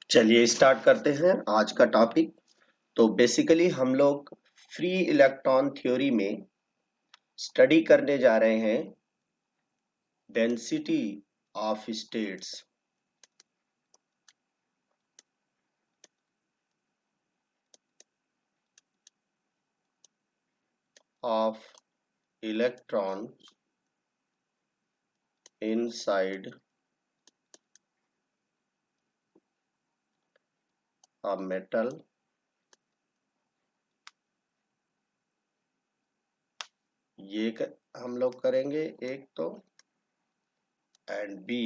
चलिए स्टार्ट करते हैं आज का टॉपिक। तो बेसिकली हम लोग फ्री इलेक्ट्रॉन थ्योरी में स्टडी करने जा रहे हैं density of states of electron inside a metal. हम लोग करेंगे एक तो, एंड बी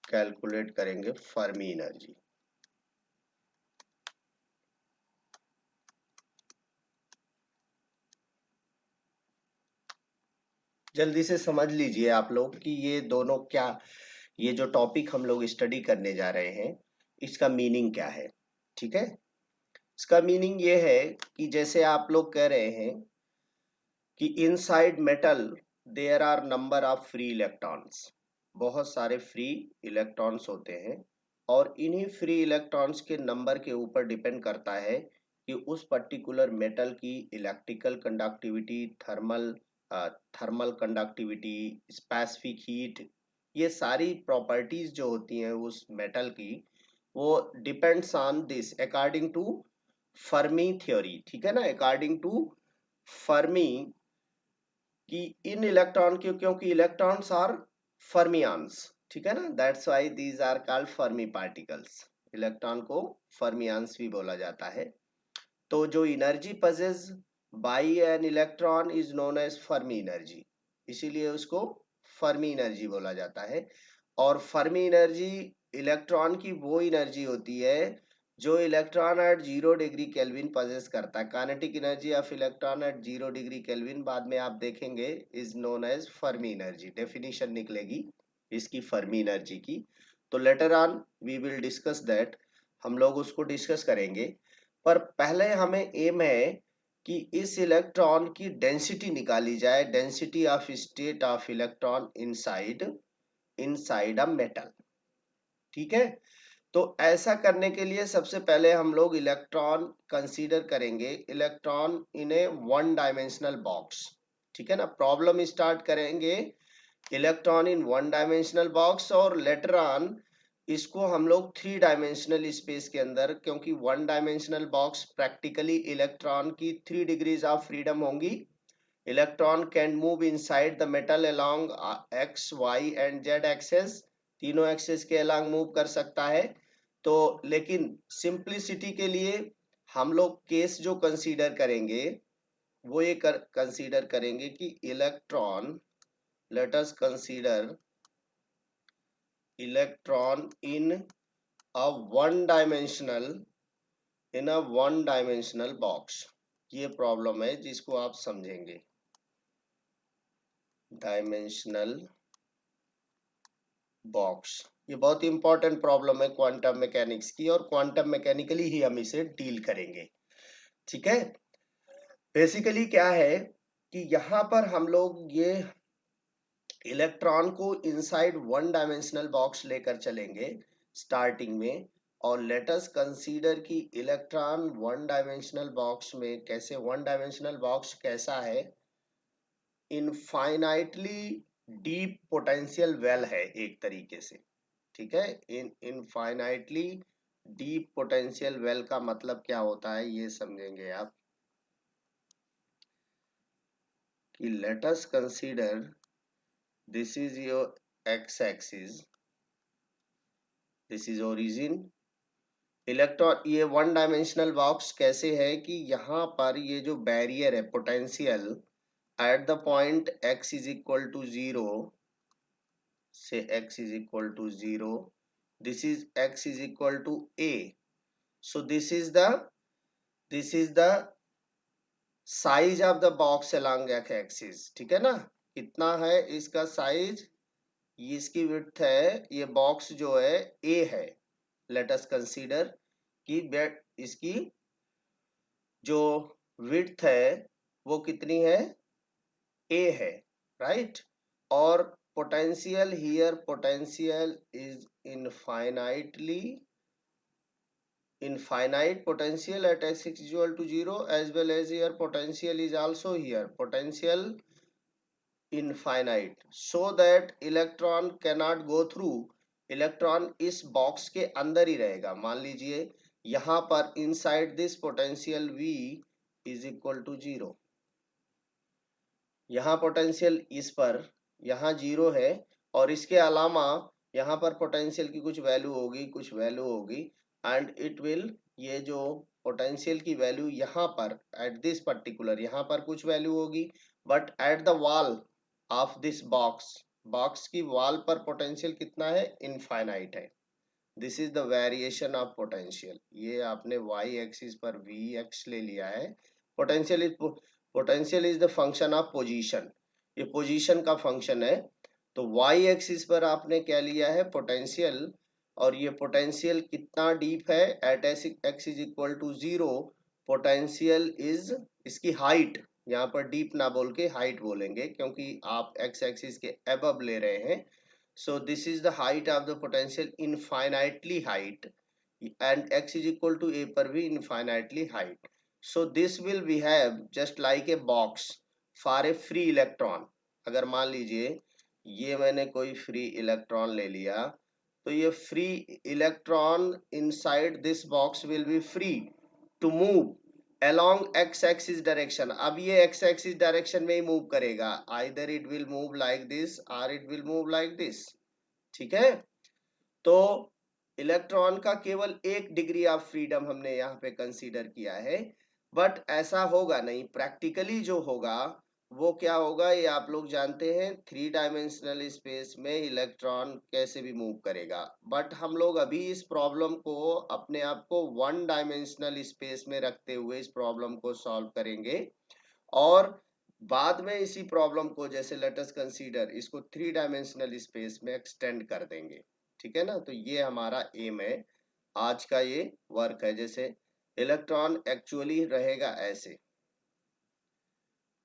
कैलकुलेट करेंगे फर्मी एनर्जी। जल्दी से समझ लीजिए आप लोग कि ये दोनों क्या, ये जो टॉपिक हम लोग स्टडी करने जा रहे हैं इसका मीनिंग क्या है। ठीक है, इसका मीनिंग ये है कि जैसे आप लोग कह रहे हैं कि inside metal there are number of free electrons, बहुत सारे फ्री इलेक्ट्रॉन्स होते हैं और इन्हीं फ्री इलेक्ट्रॉन्स के नंबर के ऊपर डिपेंड करता है कि उस पर्टिकुलर मेटल की electrical conductivity, thermal conductivity, specific heat, ये सारी प्रॉपर्टीज जो होती हैं उस मेटल की, वो depends on this according to Fermi theory. ठीक है ना, अकॉर्डिंग टू फर्मी कि इन इलेक्ट्रॉन की, क्योंकि इलेक्ट्रॉन्स आर फर्मियंस, ठीक है ना, that's why these are called Fermi particles. Electron को फर्मियंस भी बोला जाता है। तो जो energy possess by an electron is known as Fermi energy, इसीलिए उसको फर्मी एनर्जी बोला जाता है। और फर्मी एनर्जी इलेक्ट्रॉन की वो एनर्जी होती है जो electron at 0 degree Kelvin possess करता है। Kinetic energy of electron at 0 degree Kelvin बाद में आप देखेंगे is known as Fermi energy, definition निकलेगी इसकी फर्मी एनर्जी की। तो later on we will discuss that, हम लोग उसको डिस्कस करेंगे। पर पहले हमें एम है कि इस इलेक्ट्रॉन की डेंसिटी निकाली जाए, density of state of electron inside a metal. ठीक है, तो ऐसा करने के लिए सबसे पहले हम लोग इलेक्ट्रॉन कंसीडर करेंगे, electron in a one dimensional box. ठीक है ना, प्रॉब्लम स्टार्ट करेंगे electron in one dimensional box और लेटर ऑन इसको हम लोग 3 डायमेंशनल स्पेस के अंदर, क्योंकि one dimensional box practically electron की 3 डिग्रीज ऑफ फ्रीडम होंगी। Electron can move inside the metal along X Y and Z axes, तीनों एक्सेस के अलोंग मूव कर सकता है। तो लेकिन सिंप्लिसिटी के लिए हम लोग केस जो कंसीडर करेंगे वो ये कंसीडर करेंगे कि electron, late us consider electron in a one dimensional box. ये प्रॉब्लम है जिसको आप समझेंगे, डायमेंशनल बॉक्स। ये बहुत इंपॉर्टेंट प्रॉब्लम है क्वांटम मैकेनिक्स की और क्वांटम मैकेनिकली ही हम इसे डील करेंगे। ठीक है, बेसिकली क्या है कि यहाँ पर हम लोग ये इलेक्ट्रॉन को इनसाइड वन डायमेंशनल बॉक्स लेकर चलेंगे स्टार्टिंग में। और लेट अस कंसीडर कि इलेक्ट्रॉन वन डायमेंशनल बॉक्स में कैसे, वन डायमेंशनल बॉक्स कैसा है, इनफाइनाइटली डीप पोटेंशियल वेल है एक तरीके से। ठीक है, इनफाइनाइटली डीप पोटेंशियल वेल का मतलब क्या होता है ये समझेंगे आप कि let us consider this is your X axis, this is origin. Electron, ये वन डायमेंशनल बॉक्स कैसे है कि यहाँ पर ये जो बैरियर है potential at the point x is equal to 0 से x is equal to 0, this is x is equal to a, so this is the size of the box along x axis. ठीक है ना, कितना है इसका size, इसकी width है, ये बॉक्स जो है a है। लेट अस कंसीडर कि इसकी जो विड्थ है वो कितनी है, a है, राइट। और potential here, potential is infinitely infinite potential at x is equal to 0, as well as here potential is also here, potential infinite, so that electron cannot go through, electron इस box के अंदर ही रहेगा। मान लीजिए यहां पर inside this potential V is equal to 0, यहाँ पोटेंशियल इस पर यहाँ 0 है, और इसके अलावा यहाँ पर पोटेंशियल की कुछ वैल्यू होगी, कुछ वैल्यू होगी, एंड इट विल, ये जो पोटेंशियल की वैल्यू यहाँ पर एट दिस पर्टिकुलर, यहाँ पर कुछ वैल्यू होगी, but at the wall of this box, box की वॉल पर पोटेंशियल कितना है, इनफाइनाइट है। This is the variation of potential. ये आपने वाई एक्सिस पर वी एक्स ले लिया है। Potential is the function of position, ये पोजीशन का फंक्शन है। तो वाई एक्सिस पर आपने क्या लिया है, पोटेंशियल, और ये पोटेंशियल कितना डीप है, at x is equal to 0, potential is, इसकी हाइट, यहाँ पर डीप ना बोल के हाइट बोलेंगे, क्योंकि आप एक्स एक्सिस के अबव ले रहे हैं। So this is the height of the potential, infinitely height, and x is equal to a पर भी infinitely height. So this will behave just like a box for a free electron. अगर मान लीजिए ये मैंने कोई फ्री इलेक्ट्रॉन ले लिया, तो ये free electron inside this box will be free to move along x axis direction। अब ये x axis direction में ही मूव करेगा, either it will move like this or it will move like this, ठीक है। तो इलेक्ट्रॉन का केवल एक डिग्री ऑफ फ्रीडम हमने यहाँ पे कंसीडर किया है, बट ऐसा होगा नहीं, प्रैक्टिकली जो होगा वो क्या होगा, ये आप लोग जानते हैं, 3 डायमेंशनल स्पेस में इलेक्ट्रॉन कैसे भी मूव करेगा, बट हम लोग अभी इस प्रॉब्लम को अपने आप को 1 डायमेंशनल स्पेस में रखते हुए इस प्रॉब्लम को सॉल्व करेंगे, और बाद में इसी प्रॉब्लम को, जैसे लेट अस कंसीडर, इसको 3 डायमेंशनल स्पेस में एक्सटेंड कर देंगे, ठीक है ना। तो ये हमारा एम है, आज का ये वर्क है। जैसे इलेक्ट्रॉन एक्चुअली रहेगा ऐसे,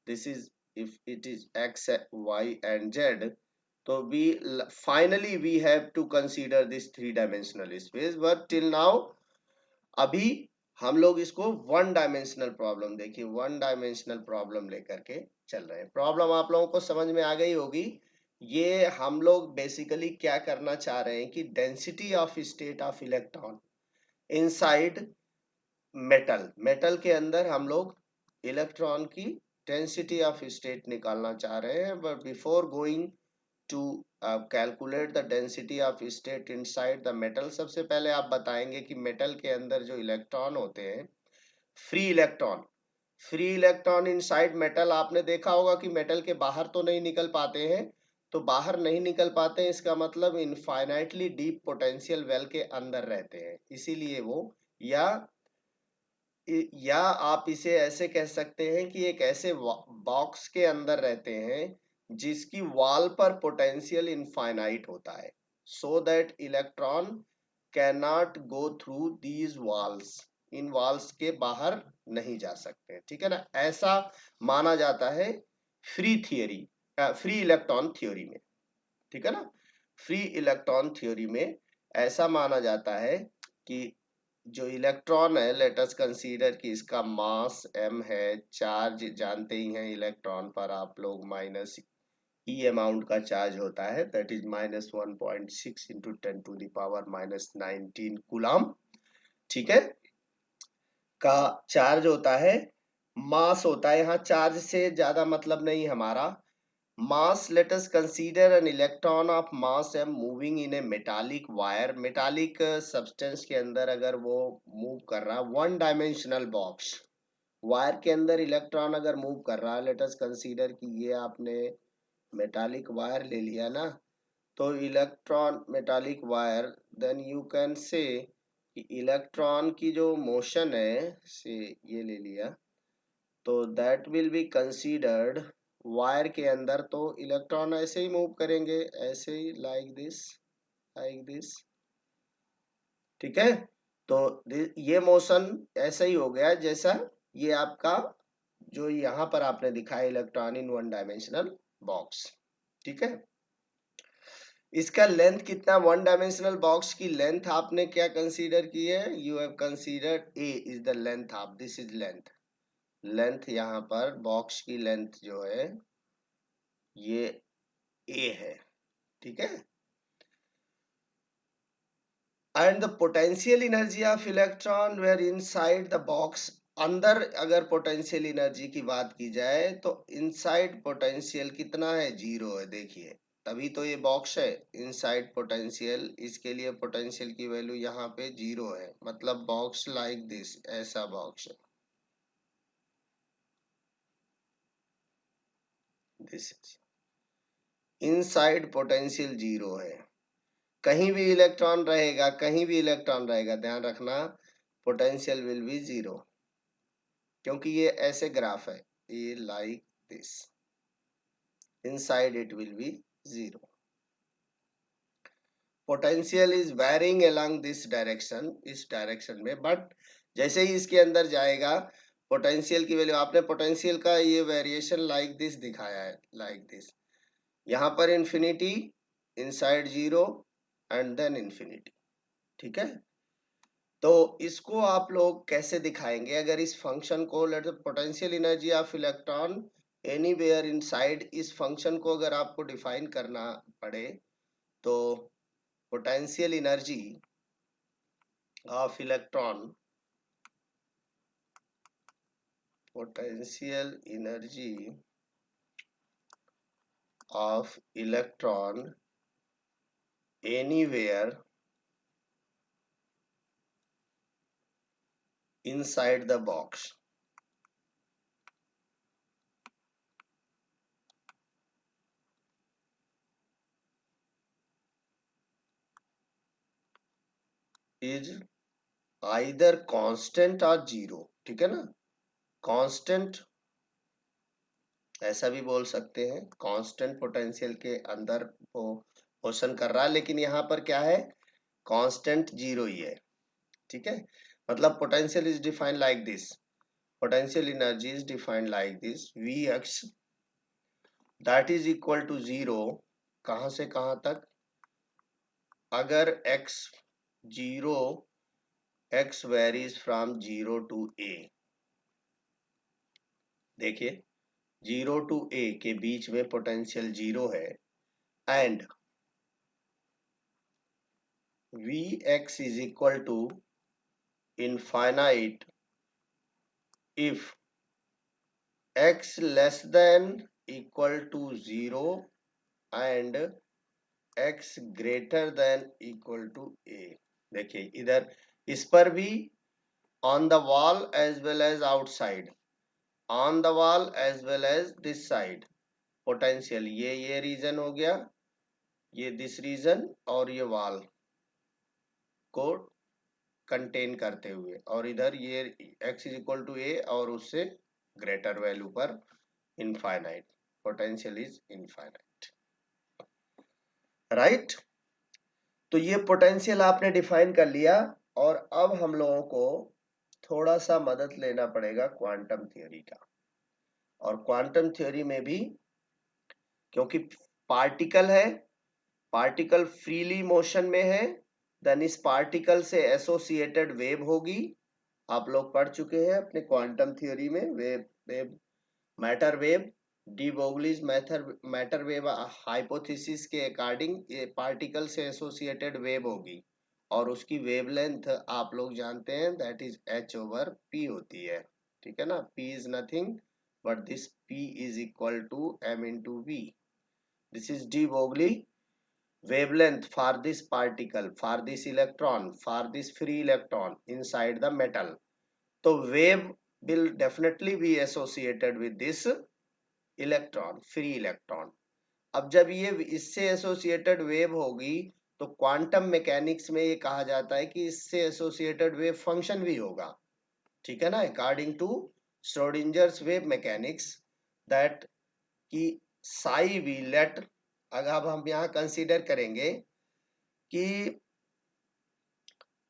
this is, if it is X Y and Z, तो we finally we have to consider this 3 dimensional space, but till now अभी हम लोग इसको 1 डायमेंशनल प्रॉब्लम, देखिए 1 डायमेंशनल प्रॉब्लम लेकर के चल रहे हैं। प्रॉब्लम आप लोगों को समझ में आ गई होगी। ये हम लोग बेसिकली क्या करना चाह रहे हैं कि density of state of electron inside metal, metal के अंदर हम लोग इलेक्ट्रॉन की डेंसिटी ऑफ स्टेट निकालना चाह रहे हैं, but before going to calculate the density of state inside the metal, सबसे पहले आप बताएंगे कि मेटल के अंदर जो इलेक्ट्रॉन होते हैं, free electron, free electron inside metal, आपने देखा होगा कि मेटल के बाहर तो नहीं निकल पाते हैं, तो बाहर नहीं निकल पाते हैं इसका मतलब इनफाइनाइटली डीप पोटेंशियल वेल के अंदर रहते हैं, इसीलिए वो, या आप इसे ऐसे कह सकते हैं कि एक ऐसे बॉक्स के अंदर रहते हैं जिसकी वॉल पर पोटेंशियल इनफाइनाइट होता है, so that electron can not go through these walls, in walls के बाहर नहीं जा सकते, ठीक है ना। ऐसा माना जाता है free theory, free electron theory में, ठीक है ना। फ्री इलेक्ट्रॉन थ्योरी में ऐसा माना जाता है कि जो इलेक्ट्रॉन है, लेट अस कंसीडर कि इसका मास m है, चार्ज जानते ही हैं इलेक्ट्रॉन पर आप लोग माइनस ई अमाउंट का चार्ज होता है, दैट इज -1.6 इंटू 10⁻⁻19 कूलम, ठीक है, का चार्ज होता है। मास होता है, यहाँ चार्ज से ज्यादा मतलब नहीं हमारा। मास, let us consider an electron of mass m moving in a metallic wire, metallic substance के अंदर अगर वो मूव कर रहा है, 1 डायमेंशनल बॉक्स वायर के अंदर इलेक्ट्रॉन अगर मूव कर रहा है, let us consider कि ये आपने मेटालिक वायर ले लिया ना, तो electron metallic wire, then you can say कि इलेक्ट्रॉन की जो मोशन है, से ये ले लिया, तो that will be considered wire के अंदर, तो इलेक्ट्रॉन ऐसे ही मूव करेंगे, ऐसे ही लाइक दिस, ठीक है। तो ये मोशन ऐसा ही हो गया जैसा ये आपका जो यहाँ पर आपने दिखाया इलेक्ट्रॉन इन 1 डायमेंशनल बॉक्स, ठीक है। इसका लेंथ कितना, वन डायमेंशनल बॉक्स की लेंथ आपने क्या कंसीडर की है, you have considered A is the length of this, is length यहाँ पर बॉक्स की लेंथ जो है ये ए है, ठीक है। And the potential energy of electron where inside the box, अंदर अगर पोटेंशियल एनर्जी की बात की जाए तो इनसाइड पोटेंशियल कितना है, 0 है। देखिए तभी तो ये बॉक्स है, इनसाइड पोटेंशियल, इसके लिए पोटेंशियल की वैल्यू यहाँ पे 0 है, मतलब बॉक्स लाइक दिस, ऐसा बॉक्स है, दिस इनसाइड पोटेंशियल 0 है। कहीं भी इलेक्ट्रॉन रहेगा, कहीं भी इलेक्ट्रॉन रहेगा, ध्यान रखना पोटेंशियल विल बी 0, क्योंकि ये ऐसे ग्राफ है, ये like this, inside it will be 0। Potential is varying along this direction, इस डायरेक्शन में, बट जैसे ही इसके अंदर जाएगा पोटेंशियल की वैल्यू, आपने पोटेंशियल का ये वेरिएशन लाइक दिस दिखाया है, लाइक दिस, यहाँ पर infinity, inside 0 and then infinity, ठीक है। तो इसको आप लोग कैसे दिखाएंगे, अगर इस फंक्शन को, let potential energy of electron anywhere inside, इस फंक्शन को अगर आपको डिफाइन करना पड़े तो potential energy of electron, potential energy of electron anywhere inside the box is either constant or zero, ठीक है ना। कांस्टेंट ऐसा भी बोल सकते हैं, कांस्टेंट पोटेंशियल के अंदर वो मोशन कर रहा है, लेकिन यहाँ पर क्या है, कांस्टेंट 0 ही है, ठीक है। मतलब potential is defined like this, potential energy is defined like this, Vx that is equal to 0, कहां से कहां तक, अगर x 0, x varies from 0 to a, देखिए 0 to a के बीच में पोटेंशियल 0 है, and Vx is equal to infinite if x less than equal to 0 and x greater than equal to a। देखिए इधर इस पर भी on the wall as well as outside, on the wall as well as this side potential, ये reason हो गया, ये this reason, और ये वॉल को कंटेन करते हुए, और इधर ये x is equal to a और उससे ग्रेटर वैल्यू पर infinite, potential is infinite, right. तो ये पोटेंशियल आपने डिफाइन कर लिया, और अब हम लोगों को थोड़ा सा मदद लेना पड़ेगा क्वांटम थ्योरी का। और क्वांटम थ्योरी में भी, क्योंकि पार्टिकल है, पार्टिकल फ्रीली मोशन में है, देन इस पार्टिकल से एसोसिएटेड वेव होगी, आप लोग पढ़ चुके हैं अपने क्वांटम थ्योरी में, wave matter wave, D Broglie's matter wave hypothesis के अकॉर्डिंग ये पार्टिकल से एसोसिएटेड वेव होगी, और उसकी वेवलेंथ आप लोग जानते हैं, दैट इज h/p होती है, ठीक है ना। p is nothing but this p is equal to m into v, this is de Broglie wavelength for this particle, for this electron, for this free electron inside the metal, तो wave will definitely be associated with this electron, free electron। अब जब ये इससे associated wave होगी तो quantum mechanics में ये कहा जाता है कि इससे एसोसिएटेड वेव फंक्शन भी होगा, ठीक है ना, according to Schrodinger's wave mechanics, that कि साई वी लेट, अगर हम यहाँ कंसीडर करेंगे कि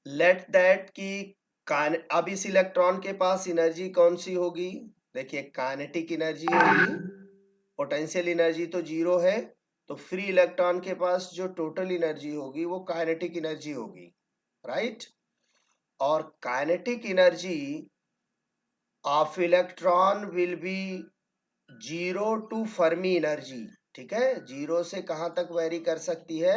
लेट दैट कि अब इस इलेक्ट्रॉन के पास एनर्जी कौन सी होगी, देखिए काइनेटिक एनर्जी होगी, पोटेंशियल एनर्जी तो 0 है, तो फ्री इलेक्ट्रॉन के पास जो टोटल एनर्जी होगी वो काइनेटिक एनर्जी होगी, राइट। और kinetic energy of electron will be 0 to Fermi energy, ठीक है। 0 से कहां तक वेरी कर सकती है,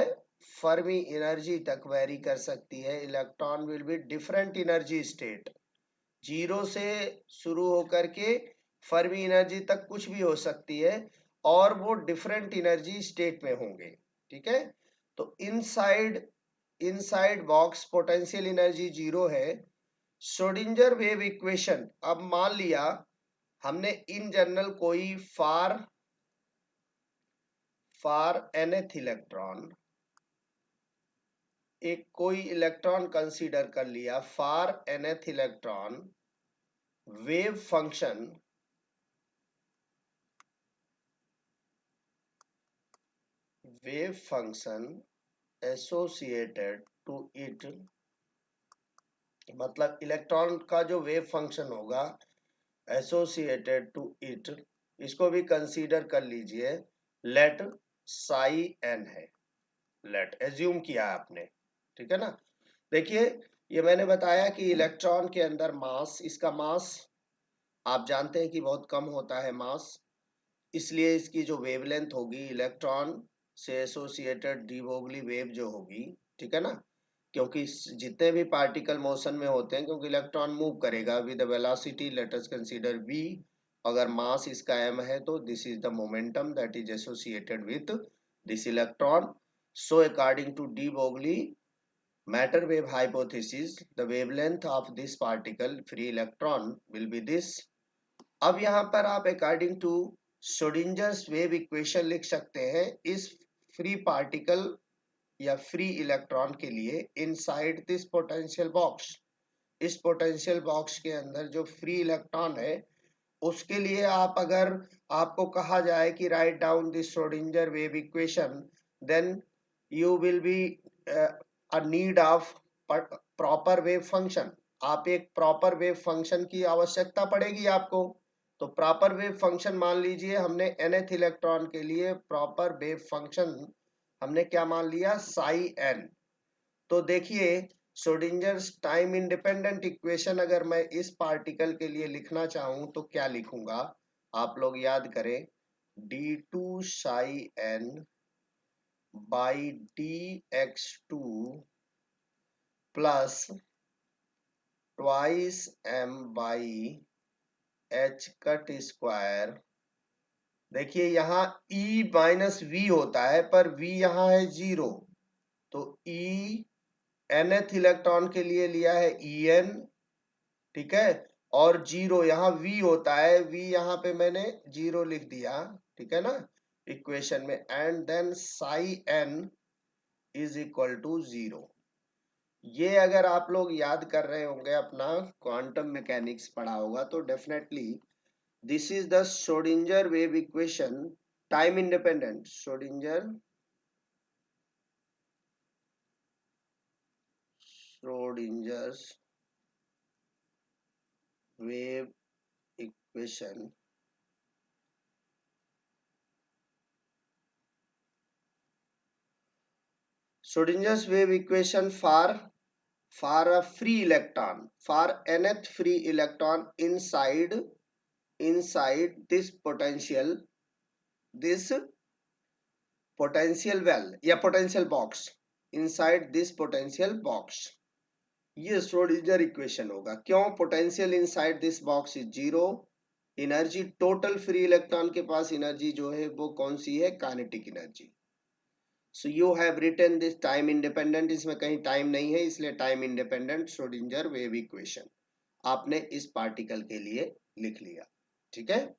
फर्मी एनर्जी तक वेरी कर सकती है। Electron will be different energy state, 0 से शुरू होकर के फर्मी एनर्जी तक कुछ भी हो सकती है, और वो डिफरेंट एनर्जी स्टेट में होंगे, ठीक है। तो inside inside box potential energy 0 है। श्रोडिंगर वेव इक्वेशन, अब मान लिया हमने इन जनरल कोई फॉर nth इलेक्ट्रॉन, एक कोई इलेक्ट्रॉन कंसीडर कर लिया for nth electron, wave function associated to it, मतलब इलेक्ट्रॉन का जो वेव फंक्शन होगा एसोसिएटेड टू इट, इसको भी कंसीडर कर लीजिए, लेट साई एन है, लेट एज्यूम किया आपने, ठीक है ना। देखिए ये मैंने बताया कि इलेक्ट्रॉन के अंदर मास, इसका मास आप जानते हैं कि बहुत कम होता है मास, इसलिए इसकी जो वेवलेंथ होगी इलेक्ट्रॉन से एसोसिएटेड डी ब्रोगली वेव जो होगी, ठीक है ना, क्योंकि जितने भी पार्टिकल मोशन में होते हैं, क्योंकि इलेक्ट्रॉन मूव करेगा with velocity, let us consider v, अगर मास इसका m है तो this is the momentum that is associated with this electron. So according to de Broglie matter wave hypothesis, the wavelength of this particle free electron will be this। अब यहाँ पर आप according to Schrodinger's wave equation लिख सकते हैं इस free particle या free electron के लिए इनसाइड दिस पोटेंशियल बॉक्स, इस पोटेंशियल बॉक्स के अंदर जो फ्री इलेक्ट्रॉन है उसके लिए आप, अगर आपको कहा जाए कि write down this Schrodinger wave equation, then you will be a need of proper wave function, आप एक प्रॉपर वेव फंक्शन की आवश्यकता पड़ेगी आपको। तो प्रॉपर वेव फंक्शन मान लीजिए हमने nth इलेक्ट्रॉन के लिए प्रॉपर वेव फंक्शन हमने क्या मान लिया, साई एन। तो देखिए श्रोडिंजर्स टाइम इंडिपेंडेंट इक्वेशन अगर मैं इस पार्टिकल के लिए लिखना चाहूं तो क्या लिखूंगा, आप लोग याद करें, d2 Sai n by dx2 plus twice m by h cut square. देखिए यहाँ e माइनस v होता है पर v यहाँ है 0, तो e nth इलेक्ट्रॉन के लिए लिया है en, ठीक है, और 0 यहाँ v होता है, v यहाँ पे मैंने 0 लिख दिया, ठीक है ना इक्वेशन में, and then psi n is equal to 0। ये अगर आप लोग याद कर रहे होंगे, अपना क्वांटम मैकेनिक्स पढ़ा होगा, तो definitely this is the Schrodinger wave equation, time independent Schrodinger's wave equation Schrodinger's wave equation for a free electron, for nth free electron inside this potential well या potential box, inside this potential box, ये Schrodinger equation होगा। क्यों, potential inside this box is 0, energy total free electron के पास energy जो है वो कौन सी है, kinetic energy. So you have written this time independent, इसमें कहीं टाइम नहीं है इसलिए time independent Schrodinger wave equation आपने इस पार्टिकल के लिए लिख लिया, ठीक है।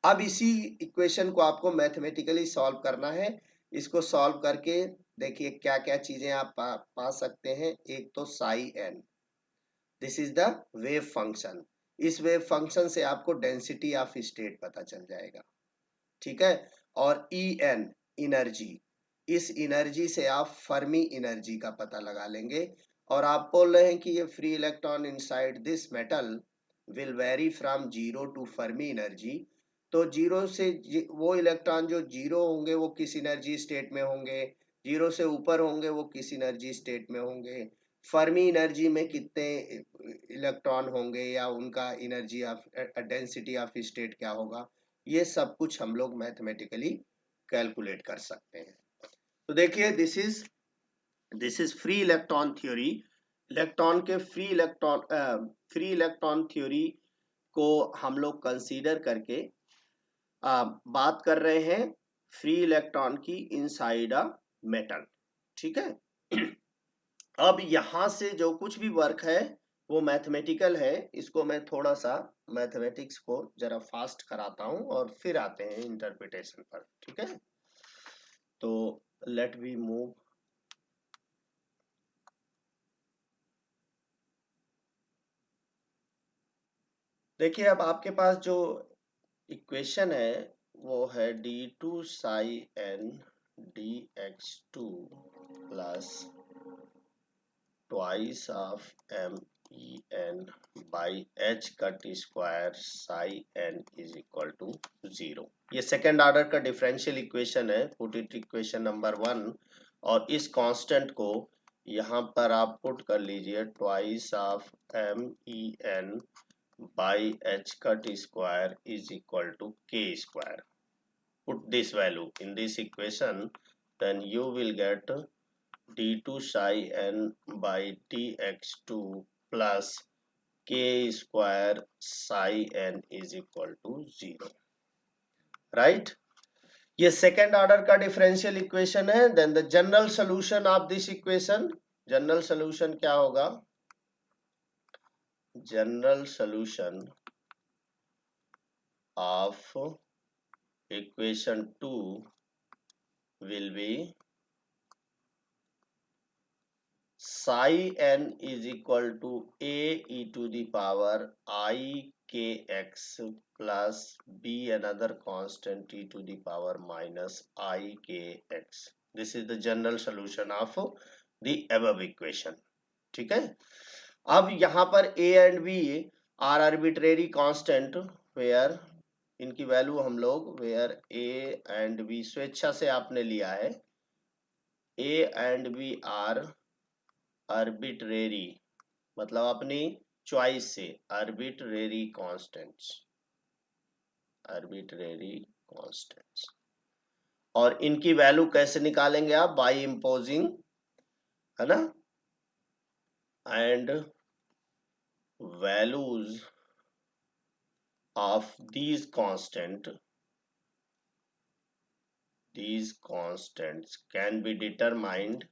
अब इसी इक्वेशन को आपको मैथमेटिकली सॉल्व करना है। इसको सॉल्व करके देखिए क्या क्या चीजें आप पा सकते हैं। एक तो psi n, this is the wave function, इस वेव फंक्शन से आपको डेंसिटी ऑफ स्टेट पता चल जाएगा, ठीक है। और ई एन एनर्जी, इस एनर्जी से आप फर्मी एनर्जी का पता लगा लेंगे। और आप बोल रहे हैं कि ये free electron inside this metal will vary from 0 to Fermi energy, तो जीरो से वो इलेक्ट्रॉन जो जीरो होंगे वो किस एनर्जी स्टेट में होंगे, जीरो से ऊपर होंगे वो किस एनर्जी स्टेट में होंगे, फर्मी एनर्जी में कितने इलेक्ट्रॉन होंगे या उनका energy of density of state क्या होगा, ये सब कुछ हम लोग मैथमेटिकली कैलकुलेट कर सकते हैं। तो देखिए this is free electron theory. Electron के फ्री इलेक्ट्रॉन थ्योरी को हम लोग कंसीडर करके बात कर रहे हैं फ्री इलेक्ट्रॉन की इनसाइड अ मेटल। ठीक है। अब यहां से जो कुछ भी वर्क है वो मैथमेटिकल है। इसको मैं थोड़ा सा मैथमेटिक्स को जरा फास्ट कराता हूं और फिर आते हैं इंटरप्रिटेशन पर। ठीक है, तो लेट वी मूव। देखिए अब आपके पास जो इक्वेशन है वो है d2 psi n dx2 plus twice of m e n by h का टी square psi n is equal to 0। ये सेकेंड ऑर्डर का डिफरेंशियल इक्वेशन है, पुट इट इक्वेशन नंबर 1। और इस कांस्टेंट को यहाँ पर आप पुट कर लीजिए, twice of m e n by h cut square is equal to k square. Put this value in this equation, then you will get d2 psi n by dx2 plus k square psi n is equal to 0, right? ये second order का differential equation है। Then the general solution of this equation, general solution क्या होगा, general solution of equation 2 will be psi n is equal to a e to the power I k x plus b another constant e to the power minus I k x. This is the general solution of the above equation. ठीक है। अब यहाँ पर a and b are arbitrary constant where इनकी value हम लोग where A and B स्वेच्छा से आपने लिया है, A and B are arbitrary, मतलब अपनी चॉइस से, आर्बिट्रेरी कांस्टेंट्स, आर्बिट्रेरी कांस्टेंट्स। और इनकी वैल्यू कैसे निकालेंगे आप, बाय इंपोजिंग, है ना, and values of these constants can be determined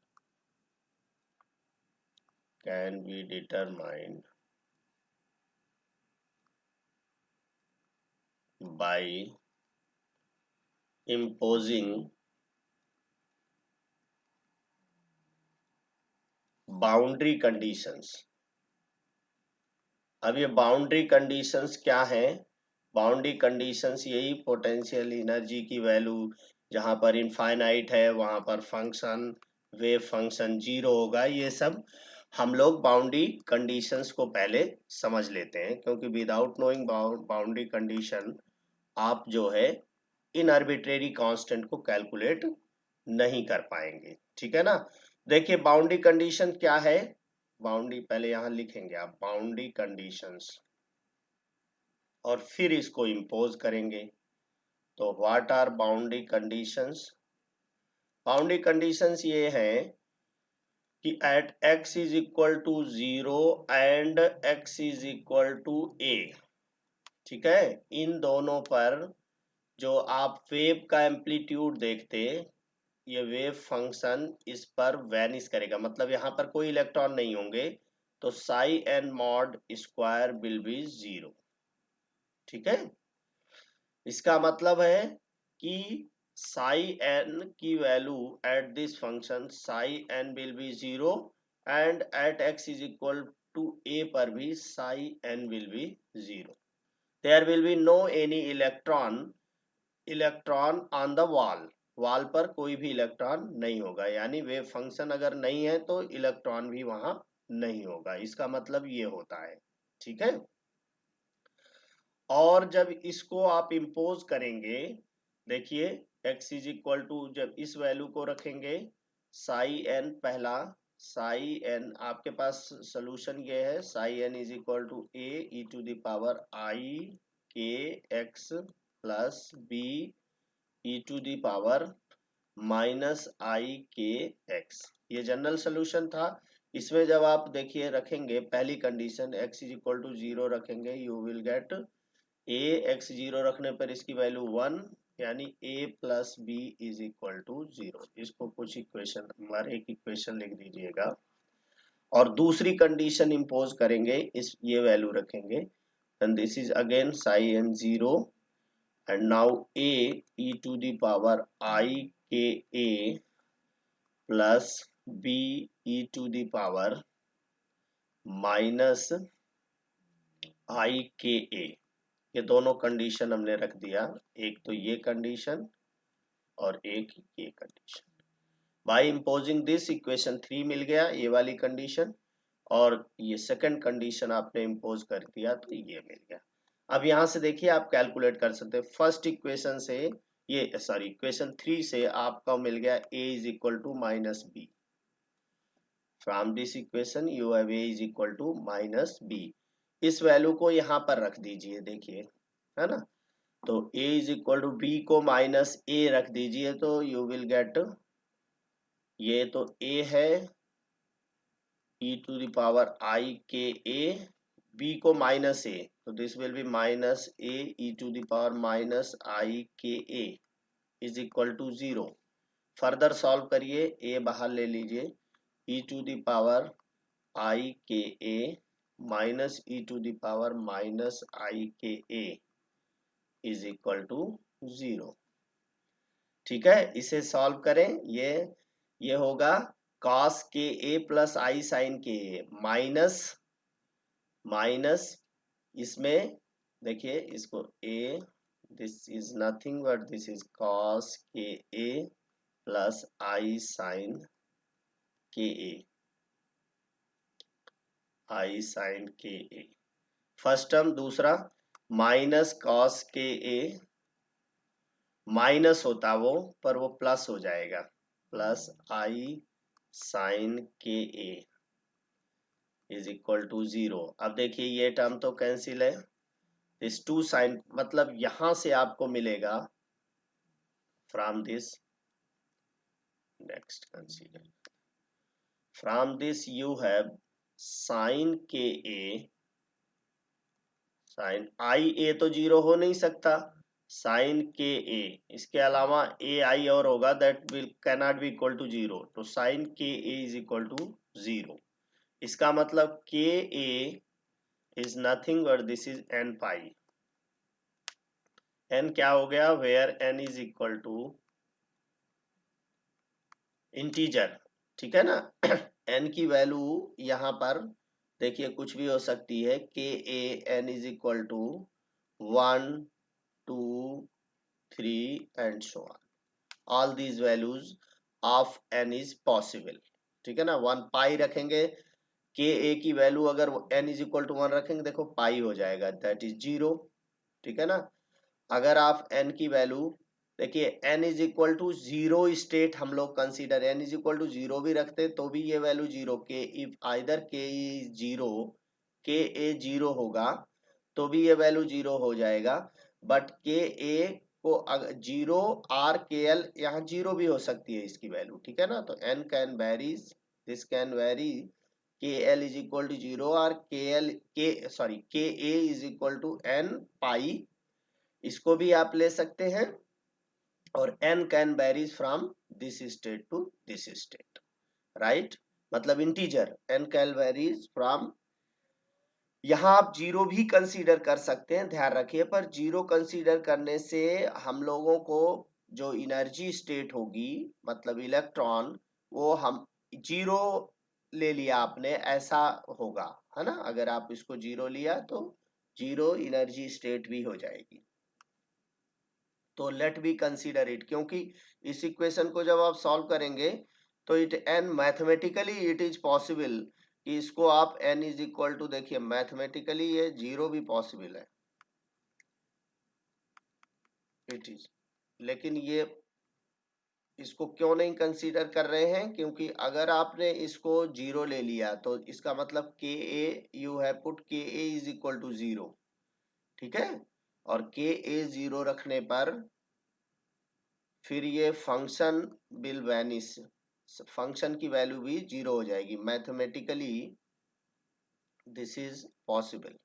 by imposing boundary conditions. अब ये बाउंड्री कंडीशंस क्या है, बाउंड्री कंडीशंस यही पोटेंशियल एनर्जी की वैल्यू जहां पर इनफाइनाइट है वहां पर फंक्शन, वेव फंक्शन 0 होगा। ये सब हम लोग बाउंड्री कंडीशंस को पहले समझ लेते हैं, क्योंकि विदाउट नोइंग बाउंड्री कंडीशन आप जो है इन आर्बिट्रेरी कांस्टेंट को कैलकुलेट नहीं कर पाएंगे। ठीक है ना। देखिए बाउंड्री कंडीशन क्या है, बाउंड्री पहले यहां लिखेंगे आप, बाउंड्री कंडीशंस, और फिर इसको इंपोज करेंगे। तो what are boundary conditions, boundary conditions ये है कि at x is equal to 0 and x is equal to a, ठीक है, इन दोनों पर जो आप वेव का एम्पलीट्यूड देखते, ये वेव फंक्शन इस पर वैनिश करेगा, मतलब यहाँ पर कोई इलेक्ट्रॉन नहीं होंगे, तो psi n mod square will be 0। ठीक है, इसका मतलब है कि साई एन की value at this function psi n will be 0 and at x is equal to a पर भी psi n will be 0। There will be no any electron on the wall पर कोई भी इलेक्ट्रॉन नहीं होगा, यानी wave function अगर नहीं है तो इलेक्ट्रॉन भी वहां नहीं होगा, इसका मतलब ये होता है। ठीक है, और जब इसको आप इम्पोज करेंगे, देखिए x इज इक्वल टू, जब इस वैल्यू को रखेंगे साई एन, पहला साई एन आपके पास सोल्यूशन ये है, psi n is equal to a e to the power i k x plus b e to the power minus i k x, ये general solution था। इसमें जब आप देखिए रखेंगे पहली condition x is equal to 0 रखेंगे, you will get A x 0 रखने पर इसकी वैल्यू 1, यानी a plus B is equal to 0। इसको कुछ इक्वेशन, हमारे एक इक्वेशन लिख दीजिएगा, और दूसरी कंडीशन इंपोज करेंगे, इस ये वैल्यू रखेंगे, and this is again psi n 0, and now a e to the power I k a plus b e to the power minus I k a, ये दोनों कंडीशन हमने रख दिया, एक तो ये कंडीशन और एक ये condition. By imposing this equation 3 मिल गया, ये वाली कंडीशन, और ये सेकंड कंडीशन आपने इम्पोज कर दिया तो ये मिल गया। अब यहां से देखिए आप कैलकुलेट कर सकते हैं, फर्स्ट इक्वेशन से ये, सॉरी इक्वेशन 3 से आपका मिल गया a is equal to minus B, from this equation you have a is equal to minus B, इस वैल्यू को यहाँ पर रख दीजिए, देखिए है ना, तो a is equal to b को माइनस a रख दीजिए, तो यू विल गेट, ये तो a है e to the power I k a, b को माइनस a, तो this will be minus a e to the power minus I k a is equal to 0। Further solve करिए, a बाहर ले लीजिए, e to the power I k a माइनस e to the power minus I k a is equal to 0। ठीक है, इसे solve करें, ये होगा cos के a प्लस आई साइन के a माइनस इसमें देखिए इसको a, this is nothing but this is cos के a प्लस आई साइन के a, आई साइन के a फर्स्ट टर्म, दूसरा माइनस cos के a, माइनस होता वो पर वो प्लस हो जाएगा, plus I sign k a is equal to 0। अब देखिए ये टर्म तो कैंसिल है, इस टू साइन, मतलब यहां से आपको मिलेगा from this, next consider, from this you have sine k a, sign आई ए तो 0 हो नहीं सकता, साइन के ए, इसके अलावा ए आई और होगा, that will cannot be equal to 0, तो sign k a is equal to 0। इसका मतलब k a is nothing but this is n pi, n क्या हो गया, where n is equal to integer, ठीक है ना। एन की वैल्यू यहां पर देखिए कुछ भी हो सकती है, के A N is equal to 1 2 3 and so on, all these values of n is possible, ठीक है ना। 1 पाई रखेंगे, के ए की वैल्यू अगर n इज इक्वल टू 1 रखेंगे, देखो पाई हो जाएगा, दैट इज 0, ठीक है ना। अगर आप n की वैल्यू देखिए, n is equal to 0 state हम लोग consider, n is equal to 0 भी रखते तो भी ये वैल्यू 0, के इफ आइदर के इज 0, के ए 0 होगा तो भी ये वैल्यू 0 हो जाएगा, बट के ए को अगर 0 आर के एल, यहाँ 0 भी हो सकती है इसकी वैल्यू, ठीक है ना। तो n can varies, this can vary, k l is equal to 0 और k l k sorry k a is equal to n pi, इसको भी आप ले सकते हैं, और n can varies from this state to this state, right, मतलब integer n can varies from, यहाँ आप 0 भी कंसीडर कर सकते हैं, ध्यान रखिए, पर 0 कंसीडर करने से हम लोगों को जो एनर्जी स्टेट होगी, मतलब इलेक्ट्रॉन, वो हम 0 ले लिया आपने ऐसा होगा, है ना। अगर आप इसको 0 लिया तो 0 एनर्जी स्टेट भी हो जाएगी, तो लेट बी कंसीडर इट, क्योंकि इस इक्वेशन को जब आप सॉल्व करेंगे तो इट एन मैथमेटिकली इट इज पॉसिबल कि इसको आप n इज इक्वल टू, देखिए मैथमेटिकली ये 0 भी पॉसिबल है, इट इज, लेकिन ये इसको क्यों नहीं कंसीडर कर रहे हैं, क्योंकि अगर आपने इसको जीरो ले लिया तो इसका मतलब k A, you have put के a is equal to zero, ठीक है, और के ए जीरो रखने पर फिर ये फंक्शन विल वैनिश, फंक्शन की वैल्यू भी जीरो हो जाएगी। Mathematically this is possible.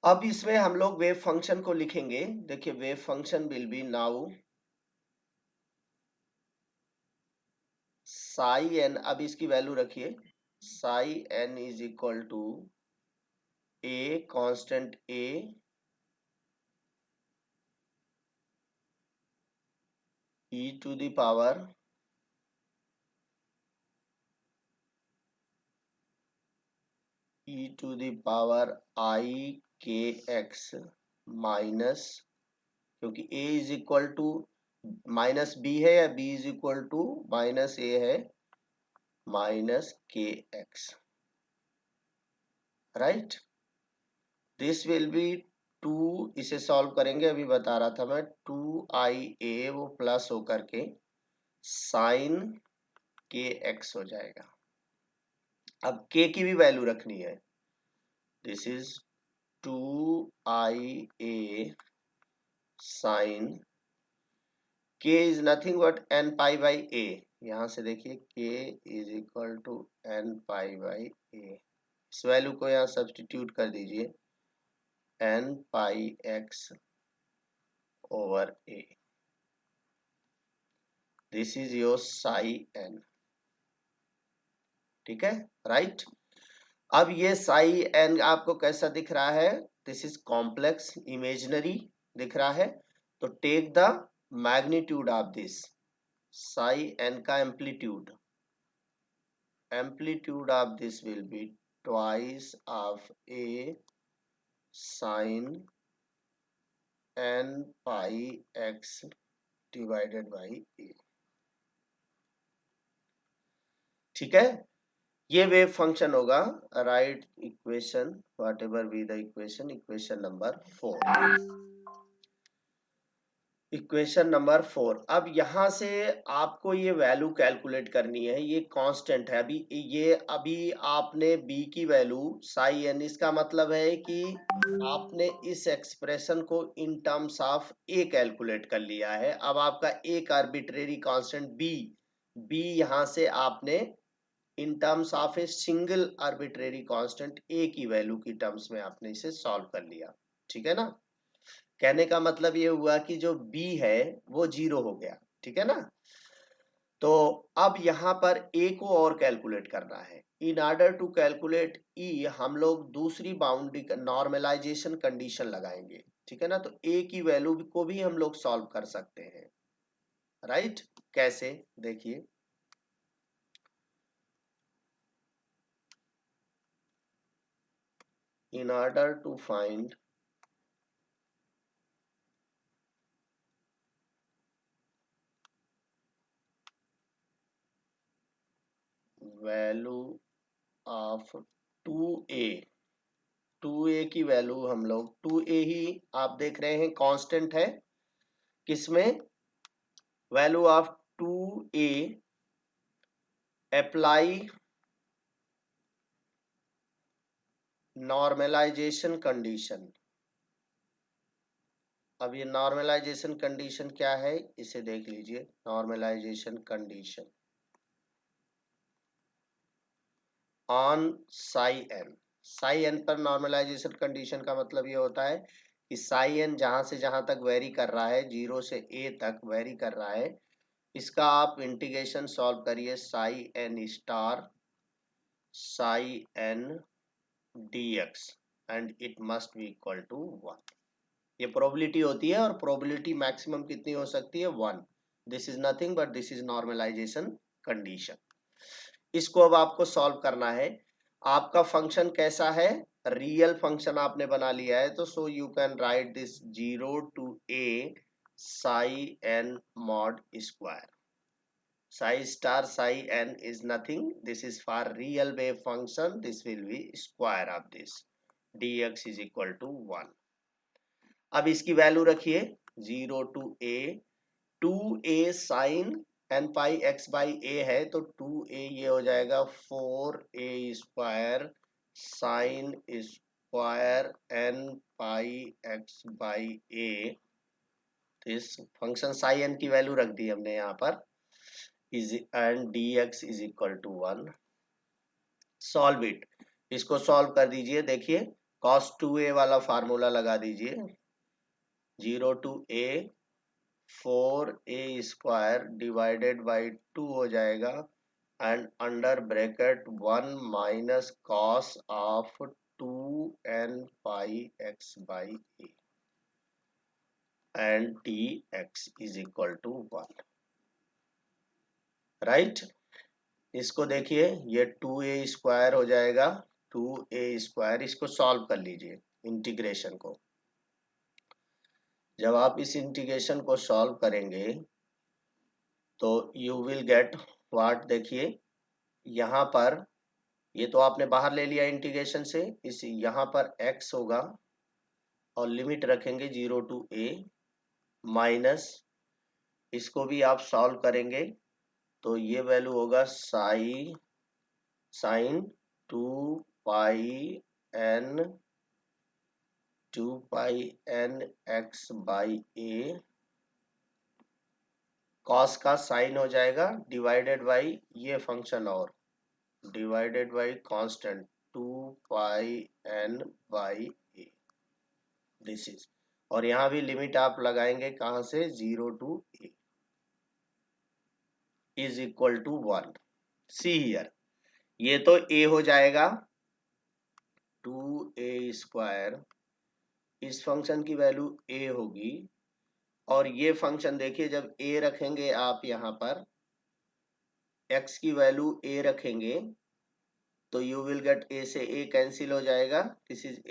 अब इसमें हम लोग वेव फंक्शन को लिखेंगे। देखिए wave function will be now psi n, अब इसकी वैल्यू रखिए, psi n is equal to a constant a e to the power I k x minus, क्योंकि a is equal to minus b है या b is equal to minus a है, minus k x, right. This will be two, इसे solve करेंगे, अभी बता रहा था मैं, टू आई ए वो प्लस होकर के साइन के एक्स हो जाएगा। अब k की भी वैल्यू रखनी है, this is two i A sine k is nothing but n pi by a, यहां से देखिए k is equal to n pi by a, इस वैल्यू को यहाँ सब्स्टिट्यूट कर दीजिए, n pi x over a, this is your psi n, ठीक है, राइट। अब ये साई n आपको कैसा दिख रहा है, दिस इज कॉम्प्लेक्स इमेजिनरी दिख रहा है, तो take the magnitude of this psi n का amplitude, amplitude of this will be twice of a sin n pi x divided by a, ठीक है। ये वेव फंक्शन होगा, right equation what ever be the equation, equation number 4, equation number 4। अब यहां से आपको ये वैल्यू कैलकुलेट करनी है, ये कांस्टेंट है, अभी आपने b की वैल्यू साई एन, इसका मतलब है कि आपने इस एक्सप्रेशन को in terms of a calculate कर लिया है। अब आपका एक आर्बिट्रेरी कांस्टेंट b यहां से आपने in terms of a single arbitrary constant a की वैल्यू की टर्म्स में आपने इसे सॉल्व कर लिया, ठीक है ना। कहने का मतलब ये हुआ कि जो b है वो जीरो हो गया, ठीक है ना। तो अब यहाँ पर a को और कैलकुलेट करना है। In order to calculate e हम लोग दूसरी बाउंड्री नॉर्मलाइजेशन कंडीशन लगाएंगे, ठीक है ना। तो a की वैल्यू को भी हम लोग सॉल्व कर सकते हैं, राइट। कैसे, देखिए, in order to find value of 2a, 2a की वैल्यू हम लोग 2a ही आप देख रहे हैं कांस्टेंट है, किसमें, value of 2a apply normalisation condition. अब ये नॉर्मलाइजेशन कंडीशन क्या है, इसे देख लीजिए, normalisation condition on psi n, psi n पर नॉर्मलाइजेशन कंडीशन का मतलब ये होता है कि साई एन जहां से जहां तक वेरी कर रहा है, 0 से a तक वेरी कर रहा है, इसका आप इंटीग्रेशन सॉल्व करिए, psi n star psi n dx and it must be equal to 1। ये प्रोबेबिलिटी होती है, और प्रोबेबिलिटी मैक्सिमम कितनी हो सकती है, 1। This is nothing but this is normalisation condition. इसको अब आपको सॉल्व करना है। आपका फंक्शन कैसा है, रियल फंक्शन आपने बना लिया है, तो so you can write this 0 to a psi n mod square, psi star psi n is nothing, this is for real wave function, this will be square of this dx is equal to 1। अब इसकी value रखिए 0 to a, 2a sine n pi x by a है तो 2a ये हो जाएगा 4a square sine square n pi x by a। तो इस फंक्शन साई n की वैल्यू रख दी हमने यहाँ पर is and dx is equal to 1। Solve it, इसको सॉल्व कर दीजिए। देखिए cos 2a वाला फार्मूला लगा दीजिए 0 to a 4a square divided by 2 हो जाएगा and under bracket 1 minus cos of 2n pi x by a and dx is equal to 1। Right, इसको देखिए ये 2a स्क्वायर हो जाएगा 2a स्क्वायर, इसको सॉल्व कर लीजिए इंटीग्रेशन को। जब आप इस इंटीग्रेशन को सॉल्व करेंगे तो यू विल गेट व्हाट। देखिए यहाँ पर ये तो आपने बाहर ले लिया इंटीग्रेशन से, इस यहाँ पर x होगा और लिमिट रखेंगे 0 टू a माइनस, इसको भी आप सॉल्व करेंगे तो ये वैल्यू होगा sine 2 pi n x by a, cos का साइन हो जाएगा डिवाइडेड बाई ये फंक्शन और divided by constant 2 pi n by a, this is. और यहाँ भी लिमिट आप लगाएंगे कहां से 0 to a is equal to 1। See here, ये तो a हो जाएगा 2a स्क्वायर, इस फंक्शन की वैल्यू a होगी और ये फंक्शन देखिए जब a रखेंगे आप यहाँ पर x की वैल्यू a रखेंगे तो यू विल गेट a से a कैंसिल हो जाएगा, this is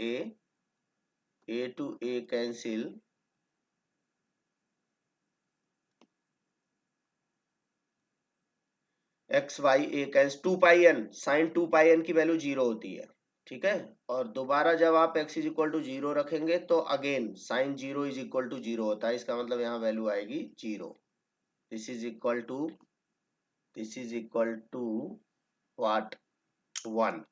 a to a cancel, x y a cancel, 2 pi n sine 2 pi n की वैल्यू 0 होती है, ठीक है। और दोबारा जब आप x इज इक्वल टू 0 रखेंगे तो again sine 0 is equal to 0 होता है, इसका मतलब यहाँ वैल्यू आएगी 0। This is equal to what 1।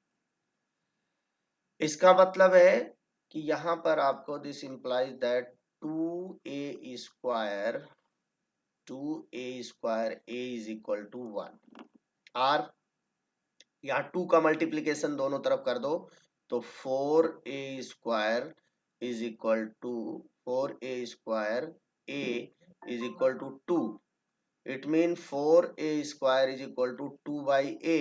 इसका मतलब है कि यहाँ पर आपको this implies that 2a square a is equal to 1। Or यहाँ 2 का मल्टीप्लीकेशन दोनों तरफ कर दो तो 4a square is equal to 4a square a is equal to 2। It mean 4a square is equal to 2 by a,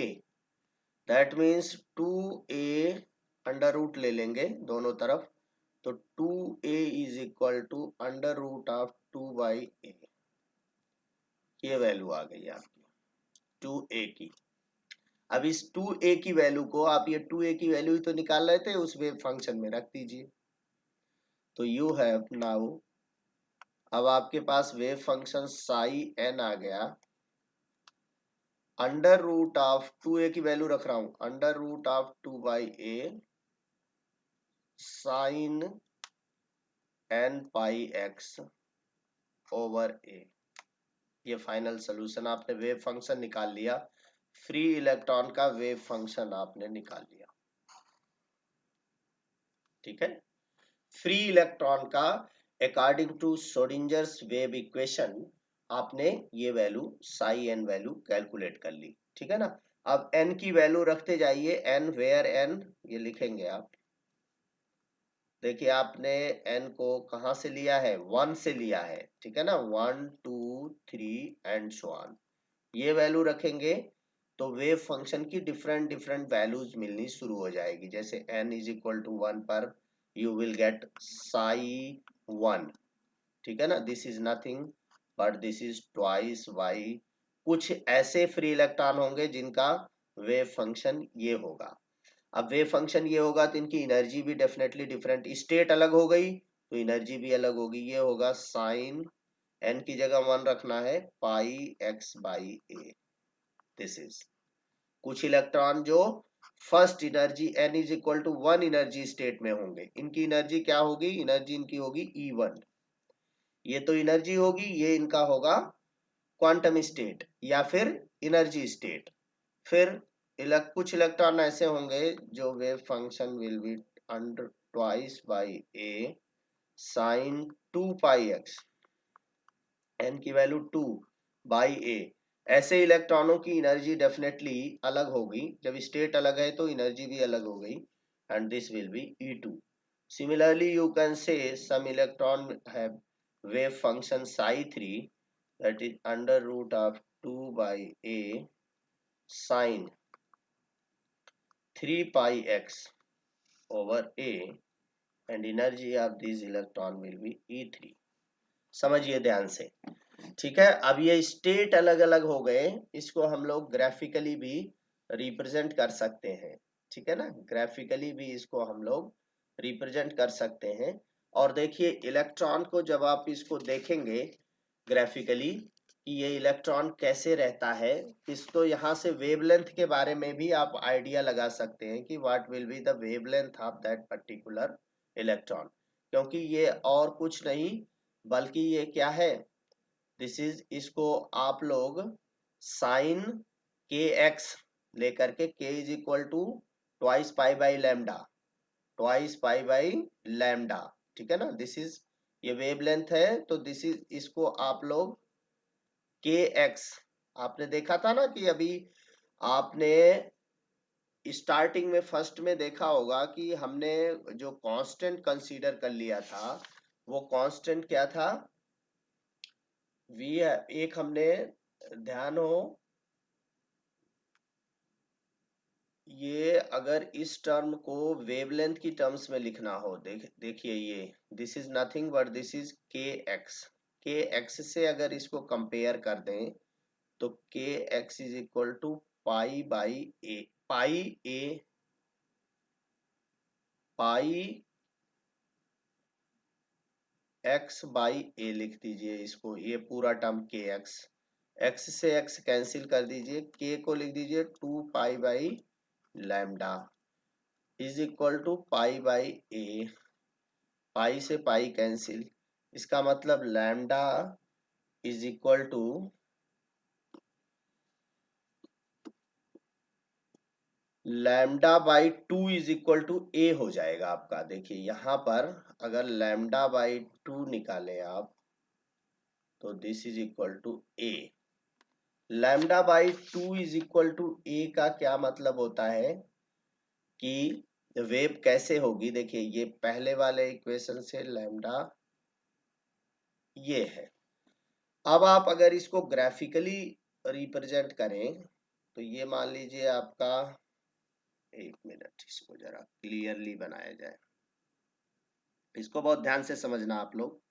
that means 2a under root ले लेंगे दोनों तरफ तो 2a is equal to under root of 2 by a, ये value आ गई आपकी 2a की। अब इस 2a की वैल्यू को आप ये 2a की वैल्यू ही तो निकाल रहे थे उस वेव फंक्शन में रख दीजिए तो यू हैव नाउ, अब आपके पास वेव फंक्शन साई n आ गया अंडर रूट ऑफ 2a की वैल्यू रख रहा हूं under root of 2 by a sine n pi x over a। ये फाइनल सोल्यूशन, आपने वेव फंक्शन निकाल लिया, फ्री इलेक्ट्रॉन का वेव फंक्शन आपने निकाल लिया, ठीक है। फ्री इलेक्ट्रॉन का according to Schrodinger's wave equation आपने ये value psi n value calculate कर ली, ठीक है ना। अब एन की वैल्यू रखते जाइए, एन वेयर एन ये लिखेंगे आप। देखिए आपने एन को कहां से लिया है 1 से लिया है, ठीक है ना, 1 2 3 एंड सो ऑन। ये वैल्यू रखेंगे तो वेव फंक्शन की डिफरेंट डिफरेंट वैल्यूज मिलनी शुरू हो जाएगी। जैसे n इज इक्वल टू 1 पर यू विल गेट साई 1, ठीक है ना, this is nothing but this is twice y. कुछ ऐसे फ्री इलेक्ट्रॉन होंगे जिनका वेव फंक्शन ये होगा। अब वेव फंक्शन ये होगा तो इनकी एनर्जी भी डेफिनेटली डिफरेंट, स्टेट अलग हो गई तो एनर्जी भी अलग होगी। ये होगा साइन n की जगह 1 रखना है pi x by a, this is कुछ इलेक्ट्रॉन जो first energy n is equal to 1 energy state में होंगे। इनकी एनर्जी क्या होगी? एनर्जी इनकी होगी E1। ये तो एनर्जी होगी, ये इनका होगा क्वांटम स्टेट या फिर एनर्जी स्टेट। फिर कुछ इलेक्ट्रॉन ऐसे होंगे जो wave function will be under twice by a sine 2 pi x, n की वैल्यू 2 बाई ए। ऐसे इलेक्ट्रॉनों की एनर्जी डेफिनेटली अलग होगी। जब स्टेट अलग है तो एनर्जी भी अलग हो गई, and this will B E2। Similarly, you can say some electron have wave function psi 3, that is under root of 2 by a sine 3 pi x over a, and energy of this electron will be E3। समझिए ध्यान से, ठीक है। अब ये state अलग अलग हो गए, इसको हम लोग ग्राफिकली भी रिप्रेजेंट कर सकते हैं, ठीक है ना। ग्राफिकली भी इसको हम लोग रिप्रेजेंट कर सकते हैं। और देखिए इलेक्ट्रॉन को जब आप इसको देखेंगे ग्राफिकली कि ये इलेक्ट्रॉन कैसे रहता है, इस तो यहाँ से वेवलेंथ के बारे में भी आप आइडिया लगा सकते हैं कि what will be the wavelength of that particular electron, क्योंकि ये और कुछ नहीं बल्कि ये क्या है, दिस इज, इसको आप लोग साइन के एक्स लेकर के, k is equal to twice pi by lambda, twice pi by lambda, ठीक है ना। दिस इज, ये वेवलेंथ है, तो दिस इज, इसको आप लोग के एक्स, आपने देखा था ना कि अभी आपने स्टार्टिंग में फर्स्ट में देखा होगा कि हमने जो कांस्टेंट कंसीडर कर लिया था, वो कांस्टेंट क्या था? वी, एक हमने, ध्यान हो, ये अगर इस टर्म को वेवलेंथ की टर्म्स में लिखना हो, देखिए ये this is nothing but this is k x. K x से अगर इसको कंपेयर कर दें तो k x is equal to pi by a, pi x by a लिख दीजिए इसको, ये पूरा टर्म के एक्स, एक्स से एक्स कैंसिल कर दीजिए, के को लिख दीजिए 2 pi by lambda is equal to pi by a, pi से पाई कैंसिल, इसका मतलब lambda is equal to lambda by 2 is equal to a हो जाएगा आपका। देखिए यहाँ पर अगर लैम्डा बाई 2 निकालें आप तो this is equal to a. Lambda by 2 is equal to a का क्या मतलब होता है कि वेव कैसे होगी? देखिए ये पहले वाले इक्वेशन से लैम्डा ये है। अब आप अगर इसको ग्राफिकली रिप्रेजेंट करें तो ये मान लीजिए आपका, एक मिनट इसको जरा क्लियरली बनाया जाए, इसको बहुत ध्यान से समझना आप लोग।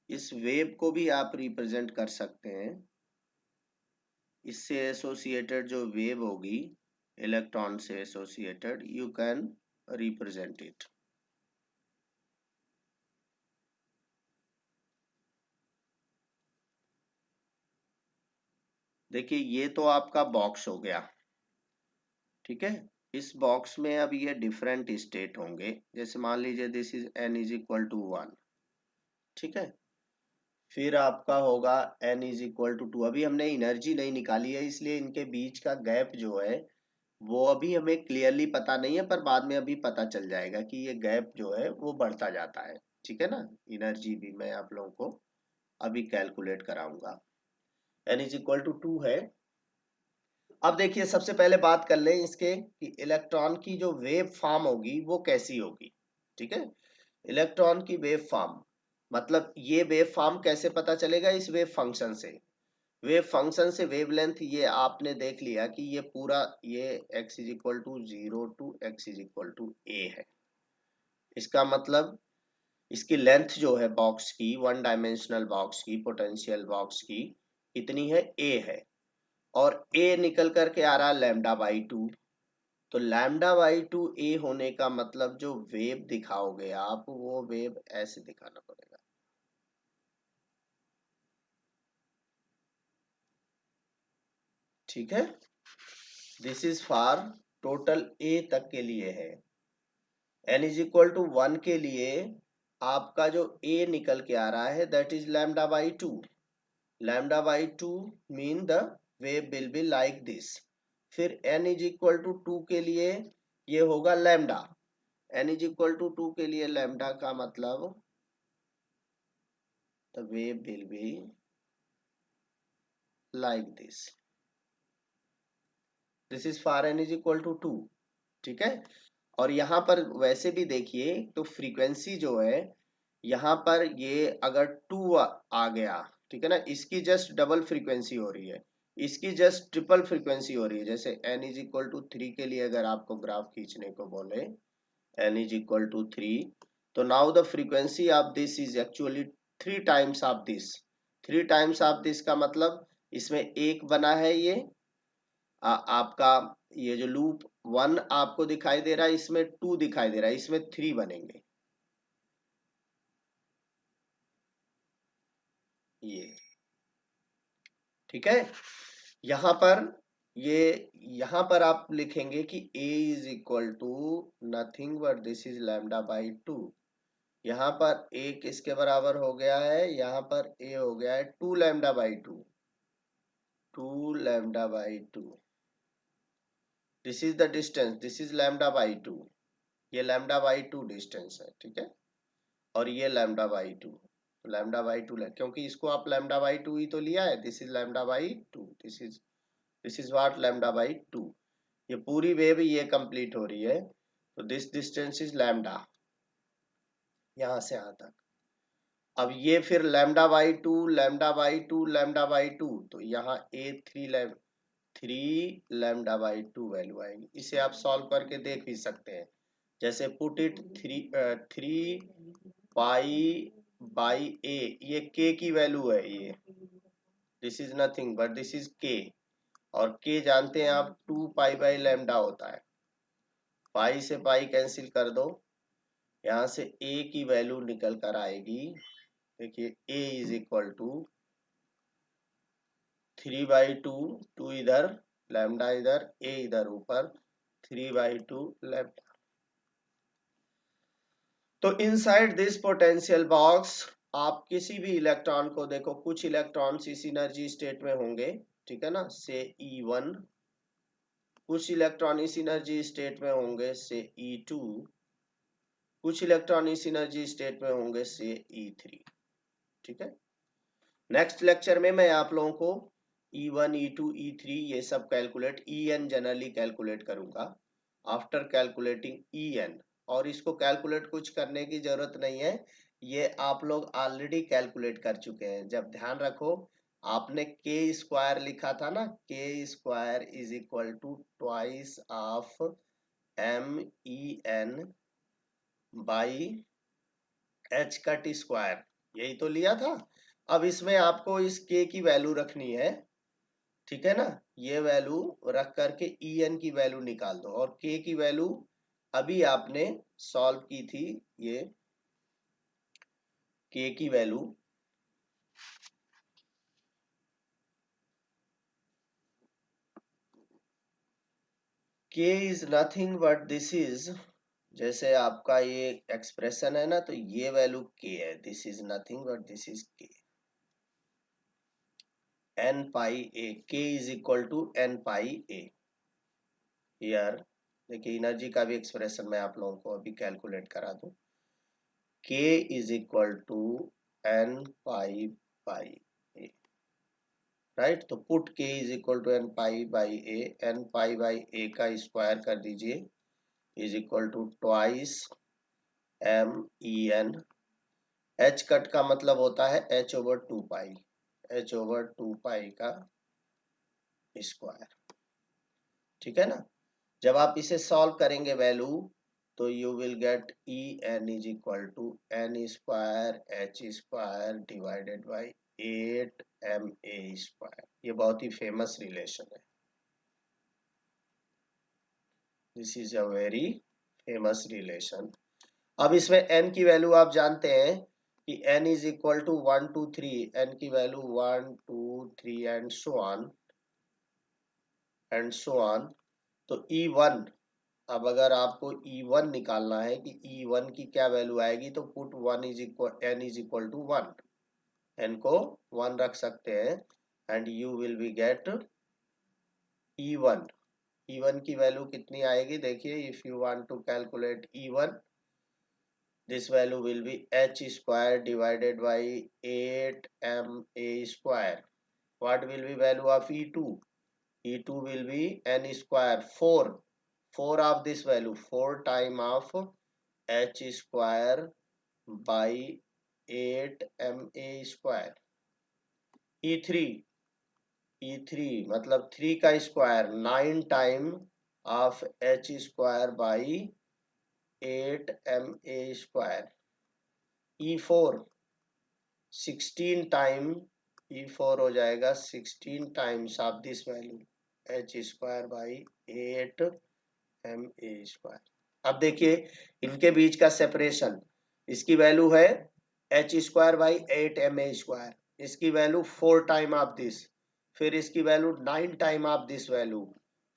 इस वेव को भी आप रिप्रेजेंट कर सकते हैं, इससे एसोसिएटेड जो वेव होगी इलेक्ट्रॉन से associated, you can represent it. देखिए ये तो आपका बॉक्स हो गया, ठीक है। इस बॉक्स में अब ये डिफरेंट स्टेट होंगे, जैसे मान लीजिए this is n is equal to 1, ठीक है। फिर आपका होगा n इज इक्वल टू 2। अभी हमने एनर्जी नहीं निकाली है, इसलिए इनके बीच का गैप जो है वो अभी हमें क्लियरली पता नहीं है, पर बाद में अभी पता चल जाएगा कि ये गैप जो है वो बढ़ता जाता है, ठीक है ना। एनर्जी भी मैं आप लोगों को अभी कैलकुलेट कराऊंगा। n इज इक्वल टू 2 है। अब देखिए सबसे पहले बात कर लें इसके कि इलेक्ट्रॉन की जो वेव फॉर्म होगी वो कैसी होगी, ठीक है। इलेक्ट्रॉन की वेव फॉर्म, मतलब ये वेव फॉर्म कैसे पता चलेगा? इस वेव फंक्शन से। वेव फंक्शन से वेवलेंथ ये आपने देख लिया कि ये पूरा ये x is equal to 0 to x is equal to a है। इसका मतलब इसकी लेंथ जो है बॉक्स की, वन डायमेंशनल बॉक्स की, पोटेंशियल बॉक्स की कितनी है? a है। और a निकल करके आ रहा है लैम्डा बाई 2, तो लैम्डा बाई 2 a होने का मतलब जो वेव दिखाओगे आप, वो वेव ऐसे दिखाना पड़ेगा, ठीक है। This is for total A तक के लिए है। n इज इक्वल टू 1 के लिए आपका जो ए निकल के आ रहा है that is lambda by 2। Lambda by 2 mean the wave will be like this. फिर n इज इक्वल टू 2 के लिए ये होगा lambda. n is equal to 2 के लिए लैम्डा का मतलब the wave will be like this. This is for n is equal to 2। ठीक है। और यहाँ पर वैसे भी देखिए तो फ्रीक्वेंसी जो है यहाँ पर ये अगर 2 आ गया, ठीक है ना, इसकी जस्ट डबल फ्रीक्वेंसी हो रही है, इसकी जस्ट ट्रिपल फ्रीक्वेंसी हो रही है। जैसे n इज इक्वल टू 3 के लिए अगर आपको ग्राफ खींचने को बोले n इज इक्वल टू 3, तो now the frequency of this is actually 3 times of this. 3 times of this का मतलब इसमें एक बना है ये आपका ये जो लूप 1 आपको दिखाई दे रहा है, इसमें 2 दिखाई दे रहा है, इसमें 3 बनेंगे ये। ठीक है। यहां पर ये यहां पर आप लिखेंगे कि a is equal to nothing but this is lambda by 2। यहाँ पर a किसके बराबर हो गया है, यहाँ पर a हो गया है 2 lambda by 2। 2 lambda by 2, this is the distance, this is lambda by 2। ये लैम्डा बाई 2 डिस्टेंस है। ठीक है। और ये लैम्डा बाई 2, लैम्डा बाई 2 क्योंकि इसको आप लैम्डा बाई 2 ही तो लिया है। This is lambda by 2, this is what lambda by 2। ये पूरी वेव ये कंप्लीट हो रही है, तो दिस डिस्टेंस इज लैम्डा यहां से यहां तक। अब ये फिर lambda by 2 lambda by 2 lambda by 2, तो यहाँ ए 3 लैम्डा बाई 2 वैल्यू आएगी। इसे आप सॉल्व करके देख भी सकते हैं। जैसे पुट इट 3 पाई बाई ए, ये के की वैल्यू है ये, this is nothing but this is के। और के जानते हैं आप 2 पाई बाई लैम्डा होता है। पाई से पाई कैंसिल कर दो, यहाँ से ए की वैल्यू निकल कर आएगी। देखिए ए इज इक्वल टू 3 बाई 2, 2 इधर लैम्डा इधर ए इधर ऊपर 3 बाई 2 लैम्डा। तो इनसाइड दिस पोटेंशियल बॉक्स आप किसी भी इलेक्ट्रॉन को देखो, कुछ इलेक्ट्रॉन्स इस एनर्जी स्टेट में होंगे, ठीक है ना, से E1। कुछ इलेक्ट्रॉन इस एनर्जी स्टेट में होंगे से E2। कुछ इलेक्ट्रॉन इस एनर्जी स्टेट में होंगे से E3। ठीक है। नेक्स्ट लेक्चर में मैं आप लोगों को E1 E2 E3 ये सब कैलकुलेट, En जनरली कैलकुलेट करूंगा आफ्टर कैलकुलेटिंग En। और इसको कैलकुलेट कुछ करने की जरूरत नहीं है, ये आप लोग ऑलरेडी कैलकुलेट कर चुके हैं। जब ध्यान रखो आपने के स्क्वायर लिखा था ना, k square is equal to twice of MEN by h cut square, यही तो लिया था। अब इसमें आपको इस के की वैल्यू रखनी है, ठीक है ना, ये वैल्यू रख करके En की वैल्यू निकाल दो। और के की वैल्यू अभी आपने सॉल्व की थी, ये के की वैल्यू के is nothing but this is, जैसे आपका ये एक्सप्रेशन है ना, तो ये वैल्यू के है, this is nothing but this is के, एन पाई ए, के इज इक्वल टू एन पाई ए। यार देखिए एनर्जी का भी एक्सप्रेशन मैं आप लोगों को अभी कैलकुलेट करा दूं। K is equal to n pi by a, right. तो put k is equal to n pi by a, n pi by a का स्क्वायर कर दीजिए is equal to twice MEN। H cut का मतलब होता है h over 2 pi, h over 2 pi का square. ठीक है ना। जब आप इसे सॉल्व करेंगे वैल्यू, तो you will get En is equal to n square h square divided by 8 MA square. ये बहुत ही फेमस रिलेशन है, this is a very famous relation. अब इसमें n की वैल्यू आप जानते हैं कि n is equal to 1 2 3, n की value 1 2 3 and so on and so on. तो E1, अब अगर आपको E1 निकालना है कि E1 की क्या वैल्यू आएगी, तो put n is equal to 1, n को 1 रख सकते हैं and you will be get E1. E1 की वैल्यू कितनी आएगी, देखिए, if you want to calculate E1, this value will be h square divided by 8ma square. What will be value of E2? E2 will be n square 4 of this value, 4 time of h square by 8ma square. E3 मतलब 3 का square 9 time of h square by 8ma square. E4 16 time, E4 हो जाएगा 16 times of this value h square by 8ma square. अब देखिए इनके बीच का separation, इसकी value है h square by 8ma square, इसकी वैल्यू 4 टाइम ऑफ दिस, फिर इसकी value 9 time of this value,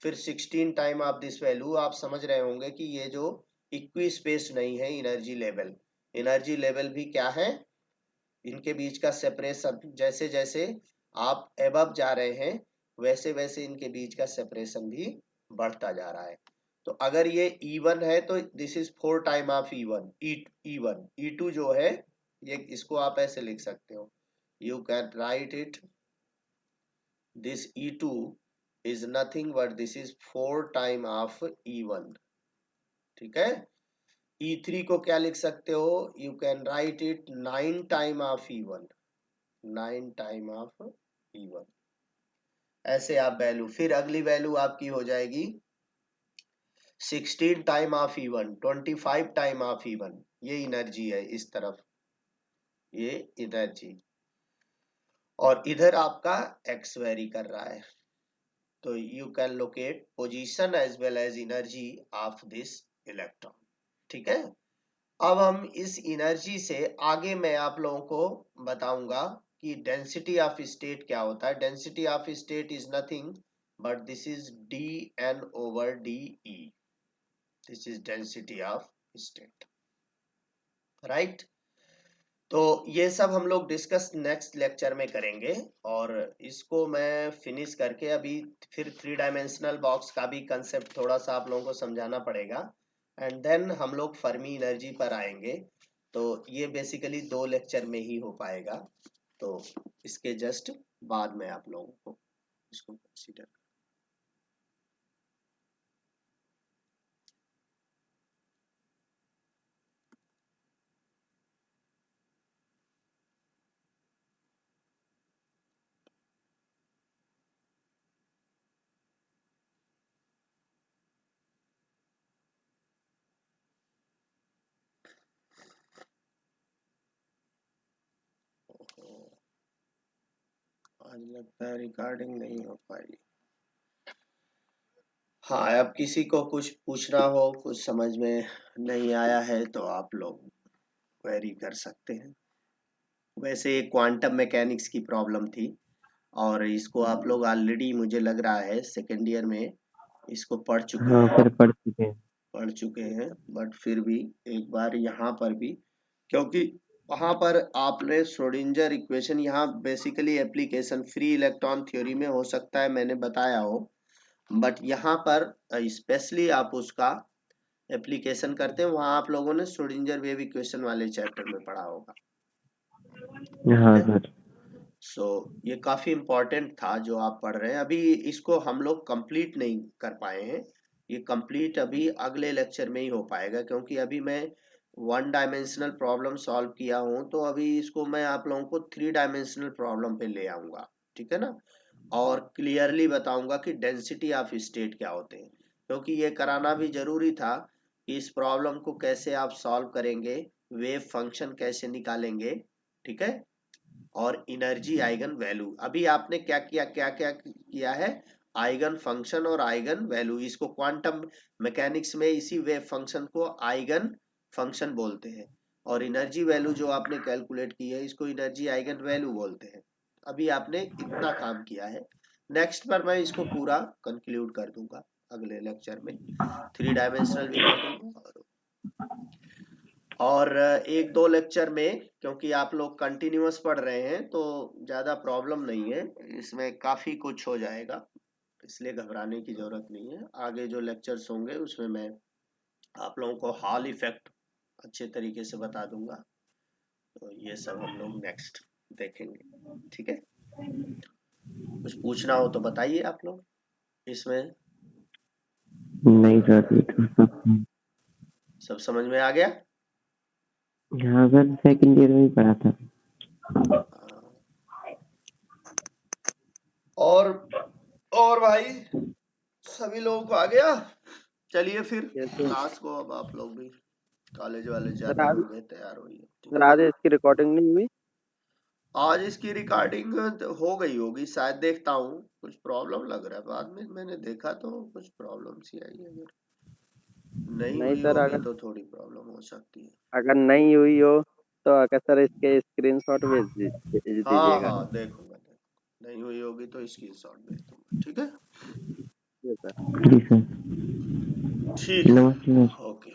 फिर 16 टाइम ऑफ दिस वैल्यू. आप समझ रहे होंगे कि ये जो इक्वी स्पेस नहीं है एनर्जी लेवल, एनर्जी लेवल भी क्या है, इनके बीच का सेपरेशन, जैसे जैसे आप एबव जा रहे हैं वैसे वैसे इनके बीच का सेपरेशन भी बढ़ता जा रहा है. तो अगर ये E1 है तो this is 4 time of E1. E1 E2 जो है ये, इसको आप ऐसे लिख सकते हो, you can right it, this E2 is nothing but this is 4 time of E1. ठीक है. E3 को क्या लिख सकते हो, you can right it 9 time of E1, 9 time of E1. ऐसे आप वैल्यू, फिर अगली वैल्यू आपकी हो जाएगी 16 time of E1, 25 time of E1. ये एनर्जी है इस तरफ, ये एनर्जी, और इधर आपका x वेरी कर रहा है. तो you can locate position as well as energy of this electron. ठीक है. अब हम इस एनर्जी से आगे मैं आप लोगों को बताऊंगा कि डेंसिटी ऑफ स्टेट क्या होता है. Density of state is nothing but this is dn over de. This is density of state, right. तो ये सब हम लोग डिस्कस नेक्स्ट लेक्चर में करेंगे, और इसको मैं फिनिश करके अभी फिर 3 डायमेंशनल बॉक्स का भी कंसेप्ट थोड़ा सा आप लोगों को समझाना पड़ेगा, एंड देन हम लोग फर्मी एनर्जी पर आएंगे. तो ये बेसिकली 2 लेक्चर में ही हो पाएगा, तो इसके जस्ट बाद में आप लोगों को इसको कंसीडर. आज लगता है रिकॉर्डिंग नहीं हो पाई. हाँ, अब किसी को कुछ पूछना हो, कुछ समझ में नहीं आया है तो आप लोग क्वेरी कर सकते हैं. वैसे क्वांटम मैकेनिक्स की प्रॉब्लम थी, और इसको आप लोग ऑलरेडी मुझे लग रहा है सेकेंड ईयर में इसको पढ़ चुके हाँ हैं. सर, पढ़ चुके हैं, बट फिर भी एक बार यहाँ पर भी, क्योंकि वहां पर आपने श्रोडिंजर इक्वेशन, यहाँ basically application free electron theory में हो सकता है मैंने बताया हो, बट यहाँ पर स्पेशली आप उसका एप्लीकेशन करते हैं, वहां आप लोगों ने श्रोडिंजर वेव इक्वेशन वाले चैप्टर में पढ़ा होगा. हाँ सर. सो ये काफी इम्पोर्टेंट था जो आप पढ़ रहे हैं. अभी इसको हम लोग कंप्लीट नहीं कर पाए हैं, ये कंप्लीट अभी अगले लेक्चर में ही हो पाएगा, क्योंकि अभी मैं 1 डायमेंशनल प्रॉब्लम सॉल्व किया हूं, तो अभी इसको मैं आप लोगों को 3 डायमेंशनल प्रॉब्लम पे ले आऊंगा. ठीक है ना. और क्लियरली बताऊंगा कि डेंसिटी ऑफ स्टेट क्या होते हैं, क्योंकि ये कराना भी जरूरी था कि इस प्रॉब्लम को कैसे आप सॉल्व करेंगे, वेव फंक्शन कैसे निकालेंगे. ठीक है. और एनर्जी आइगन वैल्यू, अभी आपने क्या किया है, आइगन फंक्शन और आइगन वैल्यू, इसको क्वांटम मैकेनिक्स में इसी वेव फंक्शन को आइगन फंक्शन बोलते हैं, और एनर्जी वैल्यू जो आपने कैलकुलेट की है इसको एनर्जी आइगन वैल्यू बोलते हैं. अभी आपने इतना काम किया है, नेक्स्ट पर मैं इसको पूरा कंक्लूड कर दूंगा. अगले लेक्चर में 3 डायमेंशनल भी पढ़ूंगा और एक दो लेक्चर में, क्योंकि आप लोग कंटिन्यूअस पढ़ रहे हैं तो ज्यादा प्रॉब्लम नहीं है, इसमें काफी कुछ हो जाएगा, इसलिए घबराने की जरूरत नहीं है। आगे जो लेक्चर्स होंगे उसमें मैं आप लोगों को हॉल इफेक्ट अच्छे तरीके से बता दूंगा, तो ये सब हम लोग नेक्स्ट देखेंगे। ठीक है, कुछ पूछना हो तो बताइए आप लोग इसमें। नहीं सर, ये तो सब समझ में आ गया? हाँ सर, सेकंड ईयर में ही पढ़ा था। और भाई सभी लोगों को आ गया? चलिए फिर यस सर। क्लास को, अब आप लोग भी कॉलेज वाले सर जाने आज होंगे, तैयार होइए। ठीक सर है, आज इसकी रिकॉर्डिंग नहीं हुई। आज इसकी रिकॉर्डिंग हो गई होगी शायद, देखता हूँ। कुछ प्रॉब्लम लग रहा है, बाद में मैंने देखा तो कुछ प्रॉब्लम सी आई। अगर नहीं नहीं हुई सर, होगी अगर तो थोड़ी प्रॉब्लम हो सकती है। अगर नहीं हुई हो तो आकर सर इसके स्क्रीनशॉट भेज हाँ दीजिएगा। हाँ, देखूंगा। नहीं हुई होगी तो इसकी शॉट भेज दूंगा। ठीक है, यस सर। जी सर, ठीक है, नमस्ते सर। ओके।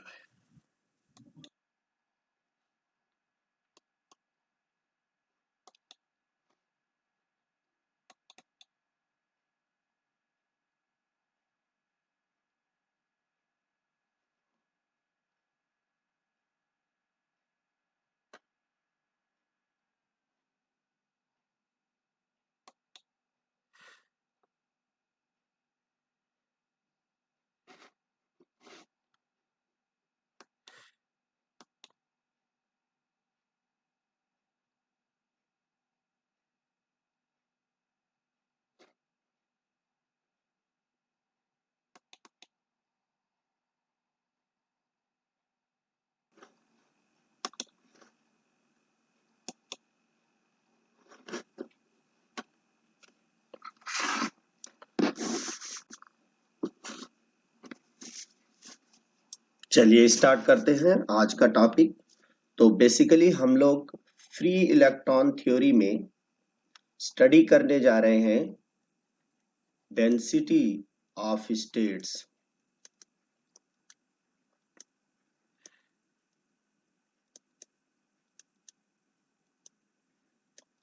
चलिए स्टार्ट करते हैं आज का टॉपिक। तो बेसिकली हम लोग फ्री इलेक्ट्रॉन थ्योरी में स्टडी करने जा रहे हैं density of states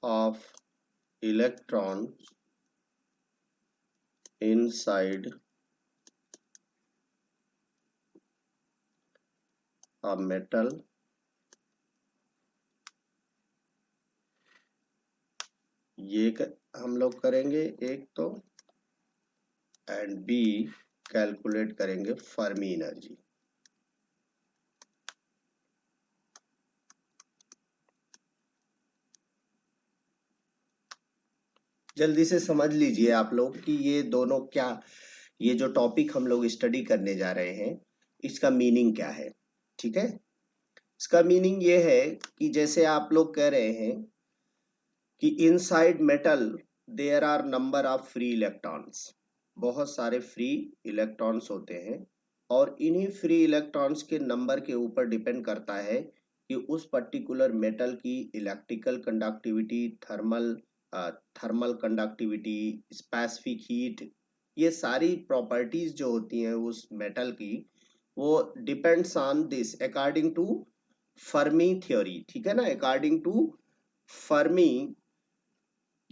of electrons inside a metal हम लोग करेंगे एक तो, एंड बी कैलकुलेट करेंगे फर्मी एनर्जी। जल्दी से समझ लीजिए आप लोग कि ये दोनों क्या, ये जो टॉपिक हम लोग स्टडी करने जा रहे हैं इसका मीनिंग क्या है। ठीक है, इसका मीनिंग ये है कि जैसे आप लोग कह रहे हैं कि inside metal there are number of free electrons, बहुत सारे फ्री इलेक्ट्रॉन्स होते हैं और इन्हीं फ्री इलेक्ट्रॉन्स के नंबर के ऊपर डिपेंड करता है कि उस पर्टिकुलर मेटल की electrical conductivity, thermal conductivity, specific heat, ये सारी प्रॉपर्टीज जो होती हैं उस मेटल की, वो depends on this according to Fermi theory. ठीक है ना, अकॉर्डिंग टू फर्मी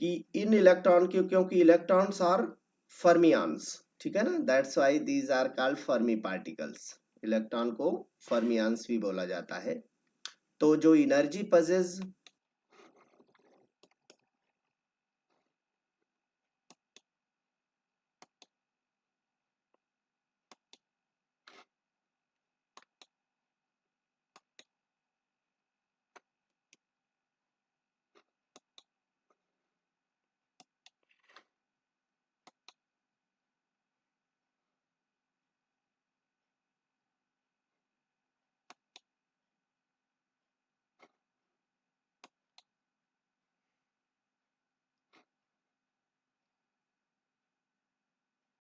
कि इन इलेक्ट्रॉन की, क्योंकि इलेक्ट्रॉन्स आर फर्मियंस, ठीक है ना, that's why these are called Fermi particles. Electron को फर्मियंस भी बोला जाता है। तो जो एनर्जी पजेस